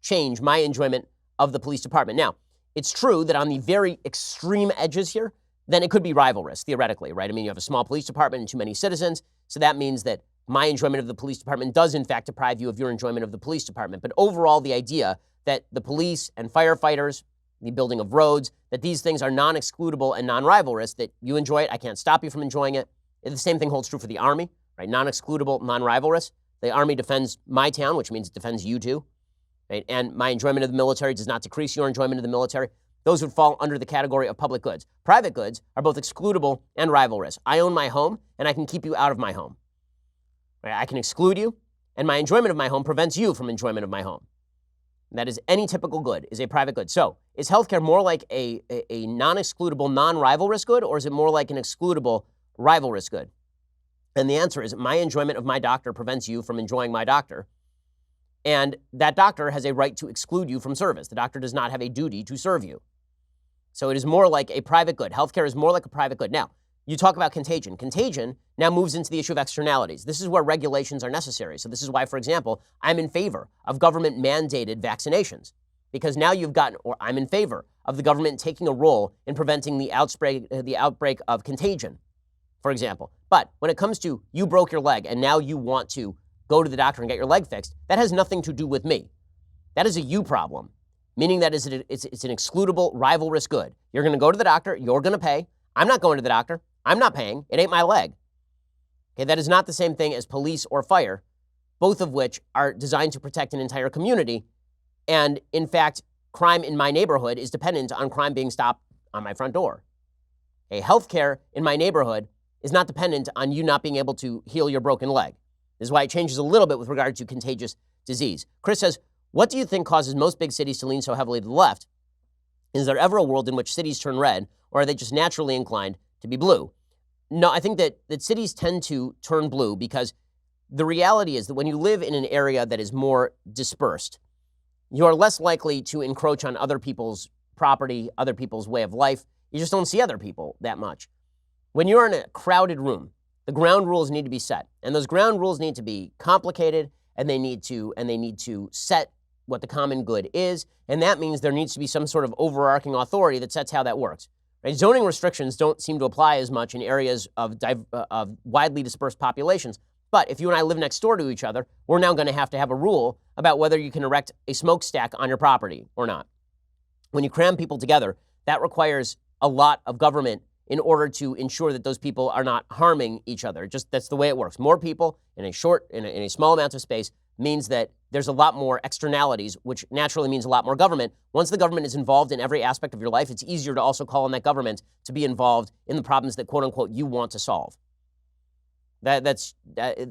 change my enjoyment of the police department. Now, it's true that on the very extreme edges here, then it could be rivalrous, theoretically, right? I mean, you have a small police department and too many citizens, so that means that my enjoyment of the police department does, in fact, deprive you of your enjoyment of the police department. But overall, the idea that the police and firefighters, the building of roads, that these things are non-excludable and non-rivalrous, that you enjoy it, I can't stop you from enjoying it. The same thing holds true for the Army, right? Non-excludable, non-rivalrous. The Army defends my town, which means it defends you too. Right? And my enjoyment of the military does not decrease your enjoyment of the military. Those would fall under the category of public goods. Private goods are both excludable and rivalrous. I own my home, and I can keep you out of my home. Right? I can exclude you, and my enjoyment of my home prevents you from enjoyment of my home. That is, any typical good is a private good. So is healthcare more like a non-excludable, non-rivalrous good, or is it more like an excludable, rivalrous good? And the answer is my enjoyment of my doctor prevents you from enjoying my doctor. And that doctor has a right to exclude you from service. The doctor does not have a duty to serve you. So it is more like a private good. Healthcare is more like a private good. Now, you talk about contagion. Contagion now moves into the issue of externalities. This is where regulations are necessary. So this is why, for example, I'm in favor of government-mandated vaccinations. Because now I'm in favor of the government taking a role in preventing the outbreak of contagion, for example. But when it comes to you broke your leg and now you want to go to the doctor and get your leg fixed, that has nothing to do with me. That is a you problem, meaning that it's an excludable, rivalrous good. You're going to go to the doctor, you're going to pay. I'm not going to the doctor. I'm not paying. It ain't my leg. Okay, that is not the same thing as police or fire, both of which are designed to protect an entire community. And in fact, crime in my neighborhood is dependent on crime being stopped on my front door. Okay, healthcare in my neighborhood is not dependent on you not being able to heal your broken leg. This is why it changes a little bit with regard to contagious disease. Chris says, what do you think causes most big cities to lean so heavily to the left? Is there ever a world in which cities turn red, or are they just naturally inclined to be blue? No, I think that cities tend to turn blue because the reality is that when you live in an area that is more dispersed, you are less likely to encroach on other people's property, other people's way of life. You just don't see other people that much. When you're in a crowded room, the ground rules need to be set. And those ground rules need to be complicated, and they need to set what the common good is. And that means there needs to be some sort of overarching authority that sets how that works. Right? Zoning restrictions don't seem to apply as much in areas of widely dispersed populations. But if you and I live next door to each other, we're now going to have a rule about whether you can erect a smokestack on your property or not. When you cram people together, that requires a lot of government in order to ensure that those people are not harming each other. Just that's the way it works. More people in a small amount of space means that there's a lot more externalities, which naturally means a lot more government. Once the government is involved in every aspect of your life, it's easier to also call on that government to be involved in the problems that, quote unquote, you want to solve.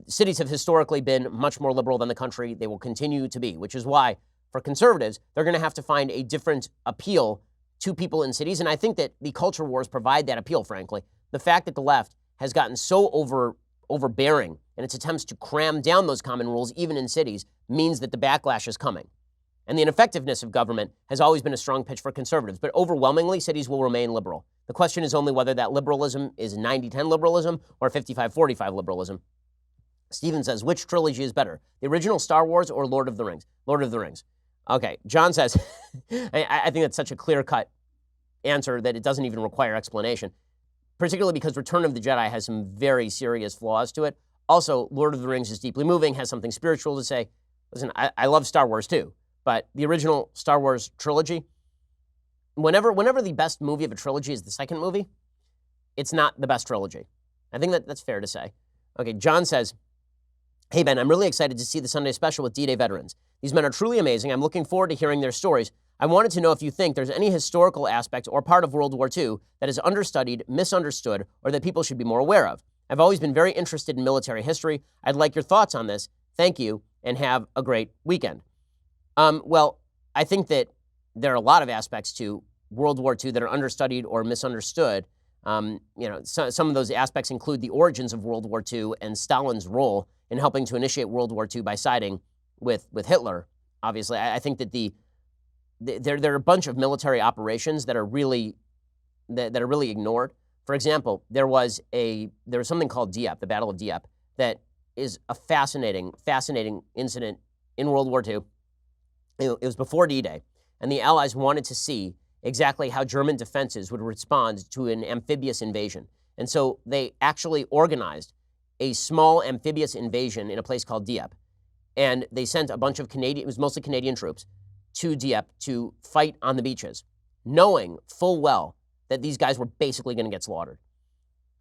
Cities have historically been much more liberal than the country. They will continue to be, which is why for conservatives, they're going to have to find a different appeal to people in cities. And I think that the culture wars provide that appeal, frankly. The fact that the left has gotten so overbearing in its attempts to cram down those common rules, even in cities, means that the backlash is coming. And the ineffectiveness of government has always been a strong pitch for conservatives. But overwhelmingly, cities will remain liberal. The question is only whether that liberalism is 90-10 liberalism or 55-45 liberalism. Stephen says, which trilogy is better, the original Star Wars or Lord of the Rings? Lord of the Rings. Okay, John says, I think that's such a clear-cut answer that it doesn't even require explanation, particularly because Return of the Jedi has some very serious flaws to it. Also, Lord of the Rings is deeply moving, has something spiritual to say. Listen, I love Star Wars too, but the original Star Wars trilogy, whenever the best movie of a trilogy is the second movie, it's not the best trilogy. I think that's fair to say. Okay, John says, hey, Ben, I'm really excited to see the Sunday special with D-Day veterans. These men are truly amazing. I'm looking forward to hearing their stories. I wanted to know if you think there's any historical aspect or part of World War II that is understudied, misunderstood, or that people should be more aware of. I've always been very interested in military history. I'd like your thoughts on this. Thank you, and have a great weekend. Well, I think that there are a lot of aspects to World War II that are understudied or misunderstood. Some of those aspects include the origins of World War II and Stalin's role in helping to initiate World War II by siding with Hitler. Obviously, I think that there are a bunch of military operations that are really ignored. For example, there was something called Dieppe, the Battle of Dieppe, that is a fascinating incident in World War II. It was before D-Day, and the Allies wanted to see exactly how German defenses would respond to an amphibious invasion. And so they actually organized a small amphibious invasion in a place called Dieppe. And they sent a bunch of it was mostly Canadian troops, to Dieppe to fight on the beaches, knowing full well that these guys were basically going to get slaughtered.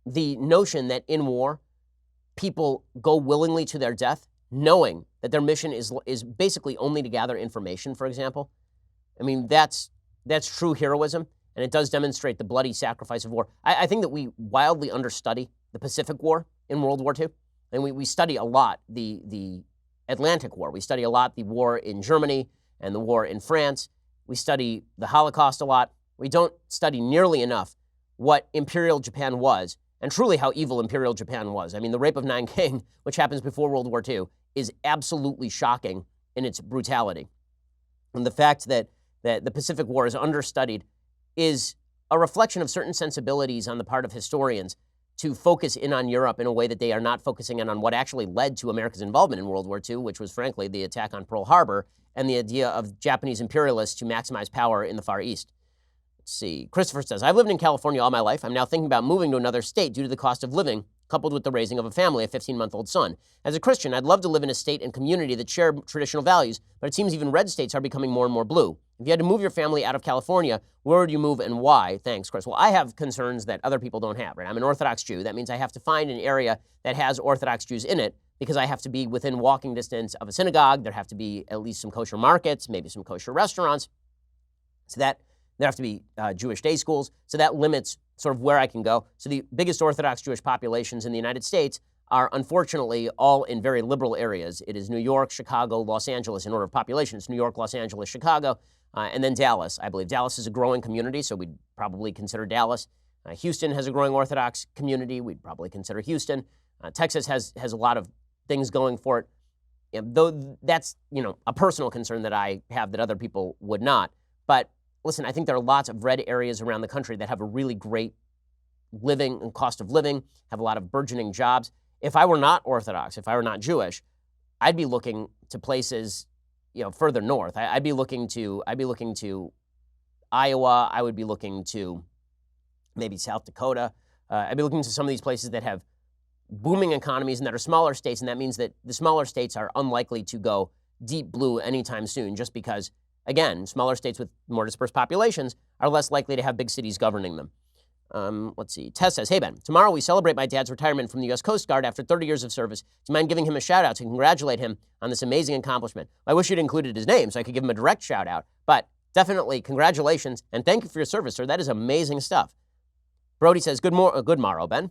The notion that in war, people go willingly to their death, knowing that their mission is basically only to gather information, for example. I mean, that's true heroism, and it does demonstrate the bloody sacrifice of war. I think that we wildly understudy the Pacific War in World War II, and we study a lot the Atlantic War. We study a lot the war in Germany and the war in France. We study the Holocaust a lot. We don't study nearly enough what Imperial Japan was, and truly how evil Imperial Japan was. I mean, the rape of Nanking, which happens before World War II, is absolutely shocking in its brutality. And the fact that the Pacific War is understudied is a reflection of certain sensibilities on the part of historians to focus in on Europe in a way that they are not focusing in on what actually led to America's involvement in World War II, which was, frankly, the attack on Pearl Harbor and the idea of Japanese imperialists to maximize power in the Far East. Let's see. Christopher says, I've lived in California all my life. I'm now thinking about moving to another state due to the cost of living, coupled with the raising of a family, a 15-month-old son. As a Christian, I'd love to live in a state and community that share traditional values, but it seems even red states are becoming more and more blue. If you had to move your family out of California, where would you move and why? Thanks, Chris. Well, I have concerns that other people don't have, right? I'm an Orthodox Jew. That means I have to find an area that has Orthodox Jews in it because I have to be within walking distance of a synagogue. There have to be at least some kosher markets, maybe some kosher restaurants. So that there have to be Jewish day schools. So that limits sort of where I can go. So the biggest Orthodox Jewish populations in the United States are unfortunately all in very liberal areas. It is New York, Chicago, Los Angeles in order of population. It's New York, Los Angeles, Chicago, and then Dallas, I believe. Dallas is a growing community, so we'd probably consider Dallas. Houston has a growing Orthodox community. We'd probably consider Houston. Texas has a lot of things going for it. Though that's, a personal concern that I have that other people would not. But listen, I think there are lots of red areas around the country that have a really great living and cost of living, have a lot of burgeoning jobs. If I were not Orthodox, if I were not Jewish, I'd be looking to places, further north. I'd be looking to Iowa. I would be looking to maybe South Dakota. I'd be looking to some of these places that have booming economies and that are smaller states, and that means that the smaller states are unlikely to go deep blue anytime soon, just because, again, smaller states with more dispersed populations are less likely to have big cities governing them. Let's see. Tess says, hey, Ben, tomorrow we celebrate my dad's retirement from the U.S. Coast Guard after 30 years of service. Do you mind giving him a shout-out to congratulate him on this amazing accomplishment? I wish you'd included his name so I could give him a direct shout-out, but definitely congratulations and thank you for your service, sir. That is amazing stuff. Brody says, good morrow, Ben.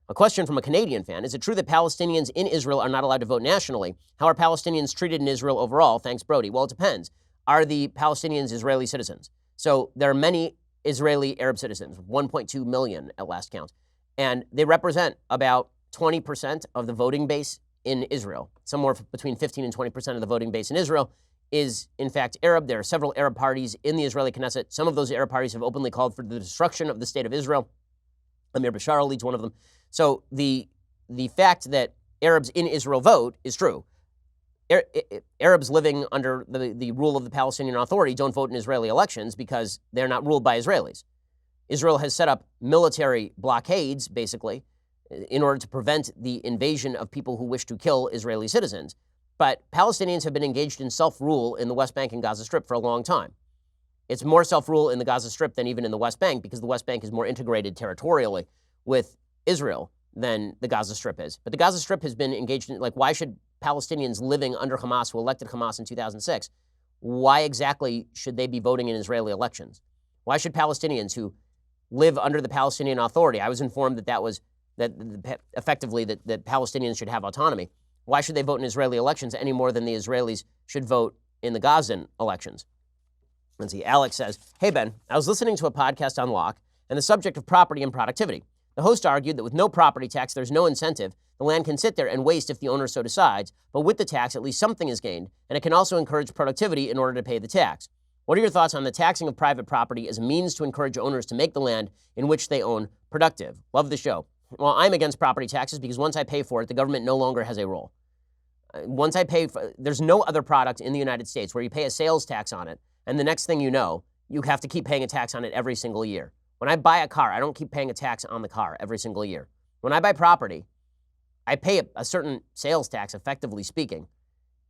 A question from a Canadian fan. Is it true that Palestinians in Israel are not allowed to vote nationally? How are Palestinians treated in Israel overall? Thanks, Brody. Well, it depends. Are the Palestinians Israeli citizens? So there are many Israeli Arab citizens, 1.2 million at last count. And they represent about 20% of the voting base in Israel. Somewhere between 15 and 20% of the voting base in Israel is, in fact, Arab. There are several Arab parties in the Israeli Knesset. Some of those Arab parties have openly called for the destruction of the state of Israel. Amir Bashar leads one of them. So the fact that Arabs in Israel vote is true. Arabs living under the rule of the Palestinian Authority don't vote in Israeli elections because they're not ruled by Israelis. Israel has set up military blockades, basically, in order to prevent the invasion of people who wish to kill Israeli citizens. But Palestinians have been engaged in self-rule in the West Bank and Gaza Strip for a long time. It's more self-rule in the Gaza Strip than even in the West Bank because the West Bank is more integrated territorially with Israel than the Gaza Strip is. But the Gaza Strip has been engaged in, like, why should Palestinians living under Hamas, who elected Hamas in 2006, why exactly should they be voting in Israeli elections? Why should Palestinians who live under the Palestinian Authority, I was informed that effectively that Palestinians should have autonomy, why should they vote in Israeli elections any more than the Israelis should vote in the Gazan elections? Let's see, Alex says, hey, Ben, I was listening to a podcast on Locke and the subject of property and productivity. The host argued that with no property tax, there's no incentive. The land can sit there and waste if the owner so decides, but with the tax, at least something is gained, and it can also encourage productivity in order to pay the tax. What are your thoughts on the taxing of private property as a means to encourage owners to make the land in which they own productive? Love the show. Well, I'm against property taxes because once I pay for it, the government no longer has a role. Once I pay for, there's no other product in the United States where you pay a sales tax on it, and the next thing you know, you have to keep paying a tax on it every single year. When I buy a car, I don't keep paying a tax on the car every single year. When I buy property, I pay a certain sales tax, effectively speaking,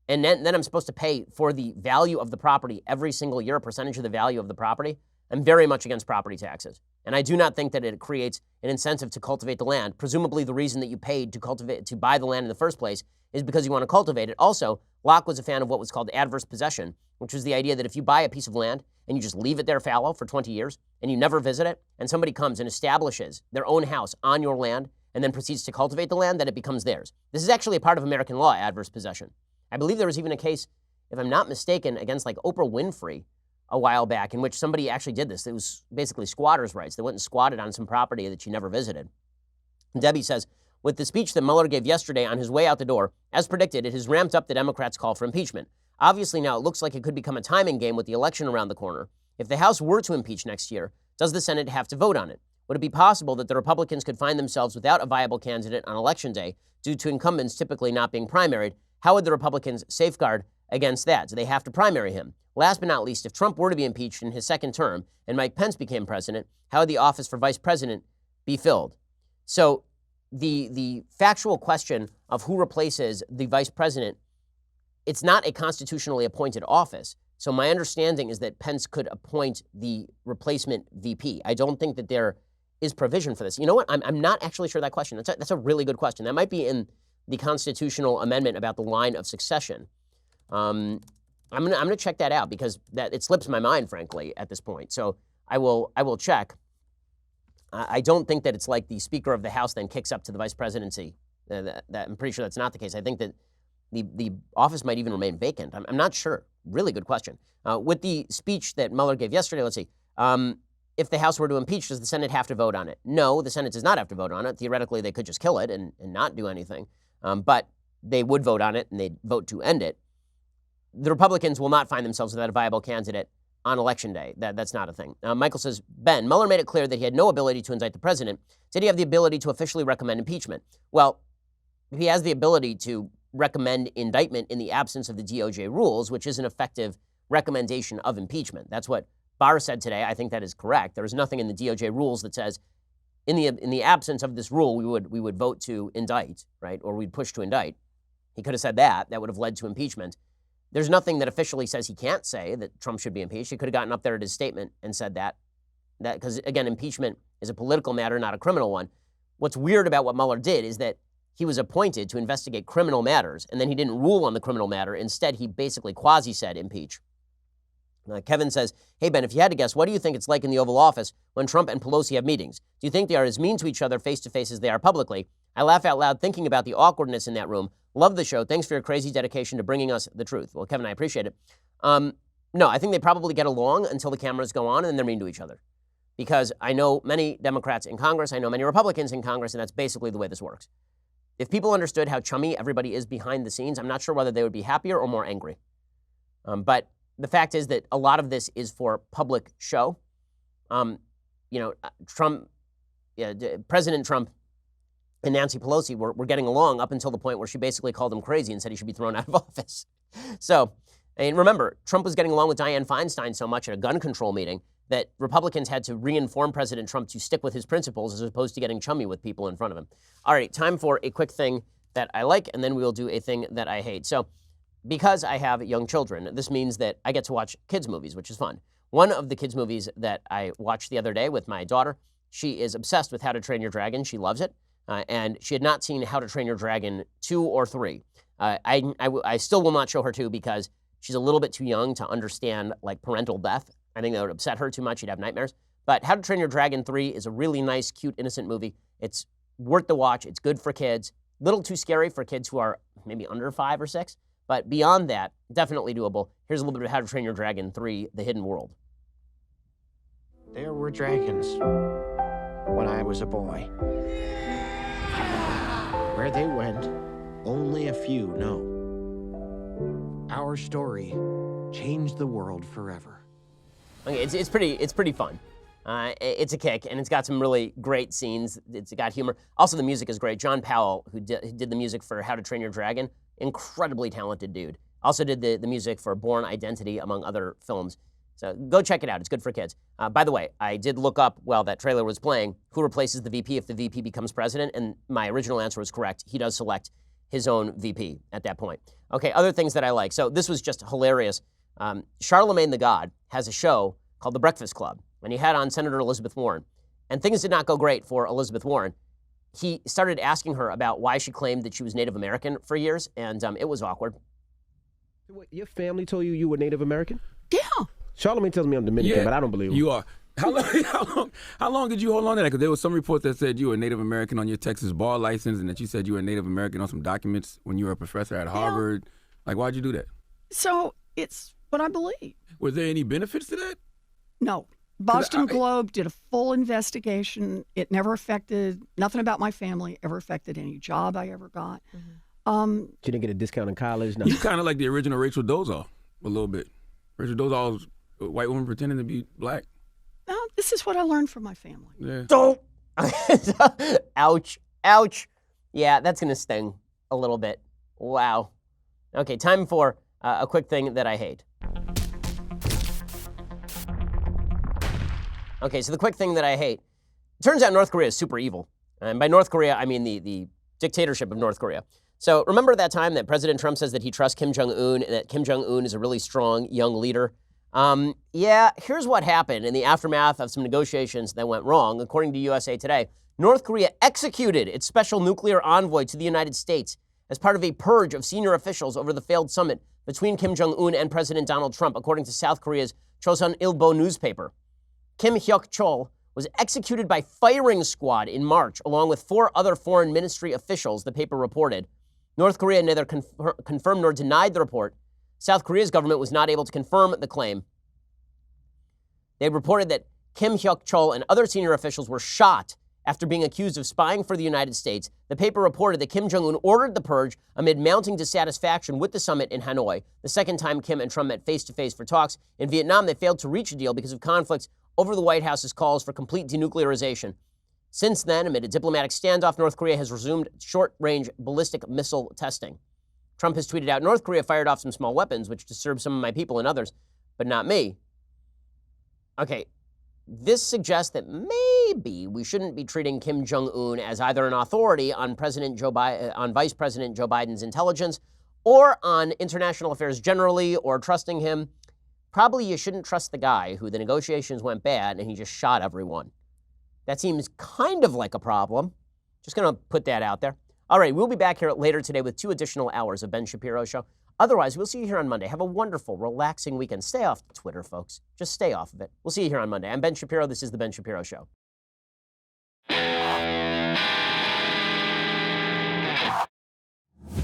and then I'm supposed to pay for the value of the property every single year, a percentage of the value of the property. I'm very much against property taxes. And I do not think that it creates an incentive to cultivate the land. Presumably the reason that you paid to buy the land in the first place is because you want to cultivate it. Also, Locke was a fan of what was called adverse possession, which was the idea that if you buy a piece of land and you just leave it there fallow for 20 years and you never visit it, and somebody comes and establishes their own house on your land and then proceeds to cultivate the land, then it becomes theirs. This is actually a part of American law, adverse possession. I believe there was even a case, if I'm not mistaken, against like Oprah Winfrey a while back in which somebody actually did this. It was basically squatters' rights. They went and squatted on some property that she never visited. And Debbie says, with the speech that Mueller gave yesterday on his way out the door, as predicted, it has ramped up the Democrats' call for impeachment. Obviously now it looks like it could become a timing game with the election around the corner. If the House were to impeach next year, does the Senate have to vote on it? Would it be possible that the Republicans could find themselves without a viable candidate on Election Day due to incumbents typically not being primaried? How would the Republicans safeguard against that? Do they have to primary him? Last but not least, if Trump were to be impeached in his second term and Mike Pence became president, how would the office for vice president be filled? So the factual question of who replaces the vice president, it's not a constitutionally appointed office. So my understanding is that Pence could appoint the replacement VP. I don't think that there is provision for this. You know what? I'm not actually sure that question. That's a really good question. That might be in the constitutional amendment about the line of succession. I'm gonna check that out because it slips my mind, frankly, at this point. So I will check. I don't think that it's like the Speaker of the House then kicks up to the vice presidency. I'm pretty sure that's not the case. I think that the office might even remain vacant. I'm not sure. Really good question. With the speech that Mueller gave yesterday, let's see. If the House were to impeach, does the Senate have to vote on it? No, the Senate does not have to vote on it. Theoretically, they could just kill it and not do anything. But they would vote on it and they'd vote to end it. The Republicans will not find themselves without a viable candidate on Election Day. That's not a thing. Michael says, Ben, Mueller made it clear that he had no ability to indict the president. Did he have the ability to officially recommend impeachment? Well, he has the ability to recommend indictment in the absence of the DOJ rules, which is an effective recommendation of impeachment. That's what Barr said today. I think that is correct. There is nothing in the DOJ rules that says in the absence of this rule, we would vote to indict, right? Or we'd push to indict. He could have said that. That would have led to impeachment. There's nothing that officially says he can't say that Trump should be impeached. He could have gotten up there at his statement and said that because, again, impeachment is a political matter, not a criminal one. What's weird about what Mueller did is that he was appointed to investigate criminal matters, and then he didn't rule on the criminal matter. Instead, he basically quasi-said impeach. Kevin says, hey, Ben, if you had to guess, what do you think it's like in the Oval Office when Trump and Pelosi have meetings? Do you think they are as mean to each other face-to-face as they are publicly? I laugh out loud thinking about the awkwardness in that room. Love the show. Thanks for your crazy dedication to bringing us the truth. Well, Kevin, I appreciate it. No, I think they probably get along until the cameras go on and then they're mean to each other. Because I know many Democrats in Congress, I know many Republicans in Congress, and that's basically the way this works. If people understood how chummy everybody is behind the scenes, I'm not sure whether they would be happier or more angry. But the fact is that a lot of this is for public show. President Trump and Nancy Pelosi were getting along up until the point where she basically called him crazy and said he should be thrown out of office. So, and remember, Trump was getting along with Dianne Feinstein so much at a gun control meeting that Republicans had to reinform President Trump to stick with his principles as opposed to getting chummy with people in front of him. All right, time for a quick thing that I like, and then we will do a thing that I hate. So, because I have young children, this means that I get to watch kids' movies, which is fun. One of the kids' movies that I watched the other day with my daughter, she is obsessed with How to Train Your Dragon. She loves it. And she had not seen How to Train Your Dragon 2 or 3. I still will not show her 2 because she's a little bit too young to understand like parental death. I think that would upset her too much. She'd have nightmares. But How to Train Your Dragon 3 is a really nice, cute, innocent movie. It's worth the watch. It's good for kids. A little too scary for kids who are maybe under 5 or 6. But beyond that, definitely doable. Here's a little bit of How to Train Your Dragon 3, The Hidden World. There were dragons when I was a boy. Where they went, only a few know. Our story changed the world forever. Okay, it's pretty fun. It's a kick, and it's got some really great scenes. It's got humor. Also, the music is great. John Powell, who did the music for How to Train Your Dragon, incredibly talented dude. Also did the music for Bourne Identity, among other films. So go check it out. It's good for kids. By the way, I did look up while that trailer was playing who replaces the VP if the VP becomes president, and my original answer was correct. He does select his own VP at that point. Okay, other things that I like. So this was just hilarious. Charlemagne the God has a show called The Breakfast Club, and he had on Senator Elizabeth Warren. And things did not go great for Elizabeth Warren. He started asking her about why she claimed that she was Native American for years, and it was awkward. Your family told you were Native American? Yeah. Charlemagne tells me I'm Dominican, but I don't believe him. You are. How long did you hold on to that? Because there was some report that said you were Native American on your Texas bar license and that you said you were Native American on some documents when you were a professor at Harvard. Like, why'd you do that? So it's what I believe. Was there any benefits to that? No. Boston Globe did a full investigation. It never affected, nothing about my family ever affected any job I ever got. You didn't get a discount in college? No. You kind of like the original Rachel Dolezal a little bit. Rachel Dolezal was a white woman pretending to be black. No, this is what I learned from my family. Yeah. Don't. Ouch. Ouch. Yeah, that's going to sting a little bit. Wow. Okay, time for a quick thing that I hate. Okay, so the quick thing that I hate. Turns out North Korea is super evil. And by North Korea, I mean the dictatorship of North Korea. So remember that time that President Trump says that he trusts Kim Jong-un and that Kim Jong-un is a really strong young leader? Yeah, here's what happened in the aftermath of some negotiations that went wrong. According to USA Today, North Korea executed its special nuclear envoy to the United States as part of a purge of senior officials over the failed summit between Kim Jong-un and President Donald Trump, according to South Korea's Chosun Ilbo newspaper. Kim Hyok-chol was executed by firing squad in March, along with 4 other foreign ministry officials, the paper reported. North Korea neither confirmed nor denied the report. South Korea's government was not able to confirm the claim. They reported that Kim Hyok-chol and other senior officials were shot after being accused of spying for the United States. The paper reported that Kim Jong-un ordered the purge amid mounting dissatisfaction with the summit in Hanoi. The second time Kim and Trump met face-to-face for talks. In Vietnam, they failed to reach a deal because of conflicts over the White House's calls for complete denuclearization. Since then, amid a diplomatic standoff, North Korea has resumed short-range ballistic missile testing. Trump has tweeted out, North Korea fired off some small weapons, which disturbed some of my people and others, but not me. Okay, this suggests that maybe we shouldn't be treating Kim Jong-un as either an authority on Vice President Joe Biden's intelligence or on international affairs generally, or trusting him. Probably you shouldn't trust the guy who the negotiations went bad and he just shot everyone. That seems kind of like a problem. Just going to put that out there. All right, we'll be back here later today with 2 additional hours of Ben Shapiro Show. Otherwise, we'll see you here on Monday. Have a wonderful, relaxing weekend. Stay off Twitter, folks. Just stay off of it. We'll see you here on Monday. I'm Ben Shapiro. This is The Ben Shapiro Show.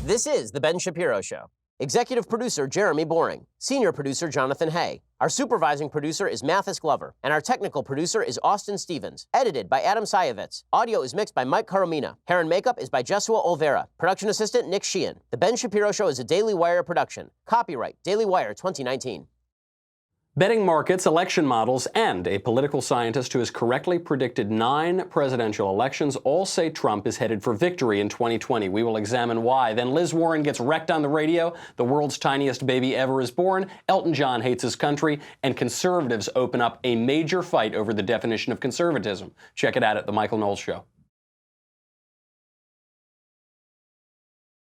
This is The Ben Shapiro Show. Executive producer Jeremy Boring. Senior producer Jonathan Hay. Our supervising producer is Mathis Glover. And our technical producer is Austin Stevens. Edited by Adam Sayevitz. Audio is mixed by Mike Caromina. Hair and makeup is by Jesua Olvera. Production assistant Nick Sheehan. The Ben Shapiro Show is a Daily Wire production. Copyright Daily Wire 2019. Betting markets, election models, and a political scientist who has correctly predicted 9 presidential elections all say Trump is headed for victory in 2020. We will examine why. Then Liz Warren gets wrecked on the radio, the world's tiniest baby ever is born, Elton John hates his country, and conservatives open up a major fight over the definition of conservatism. Check it out at The Michael Knowles Show.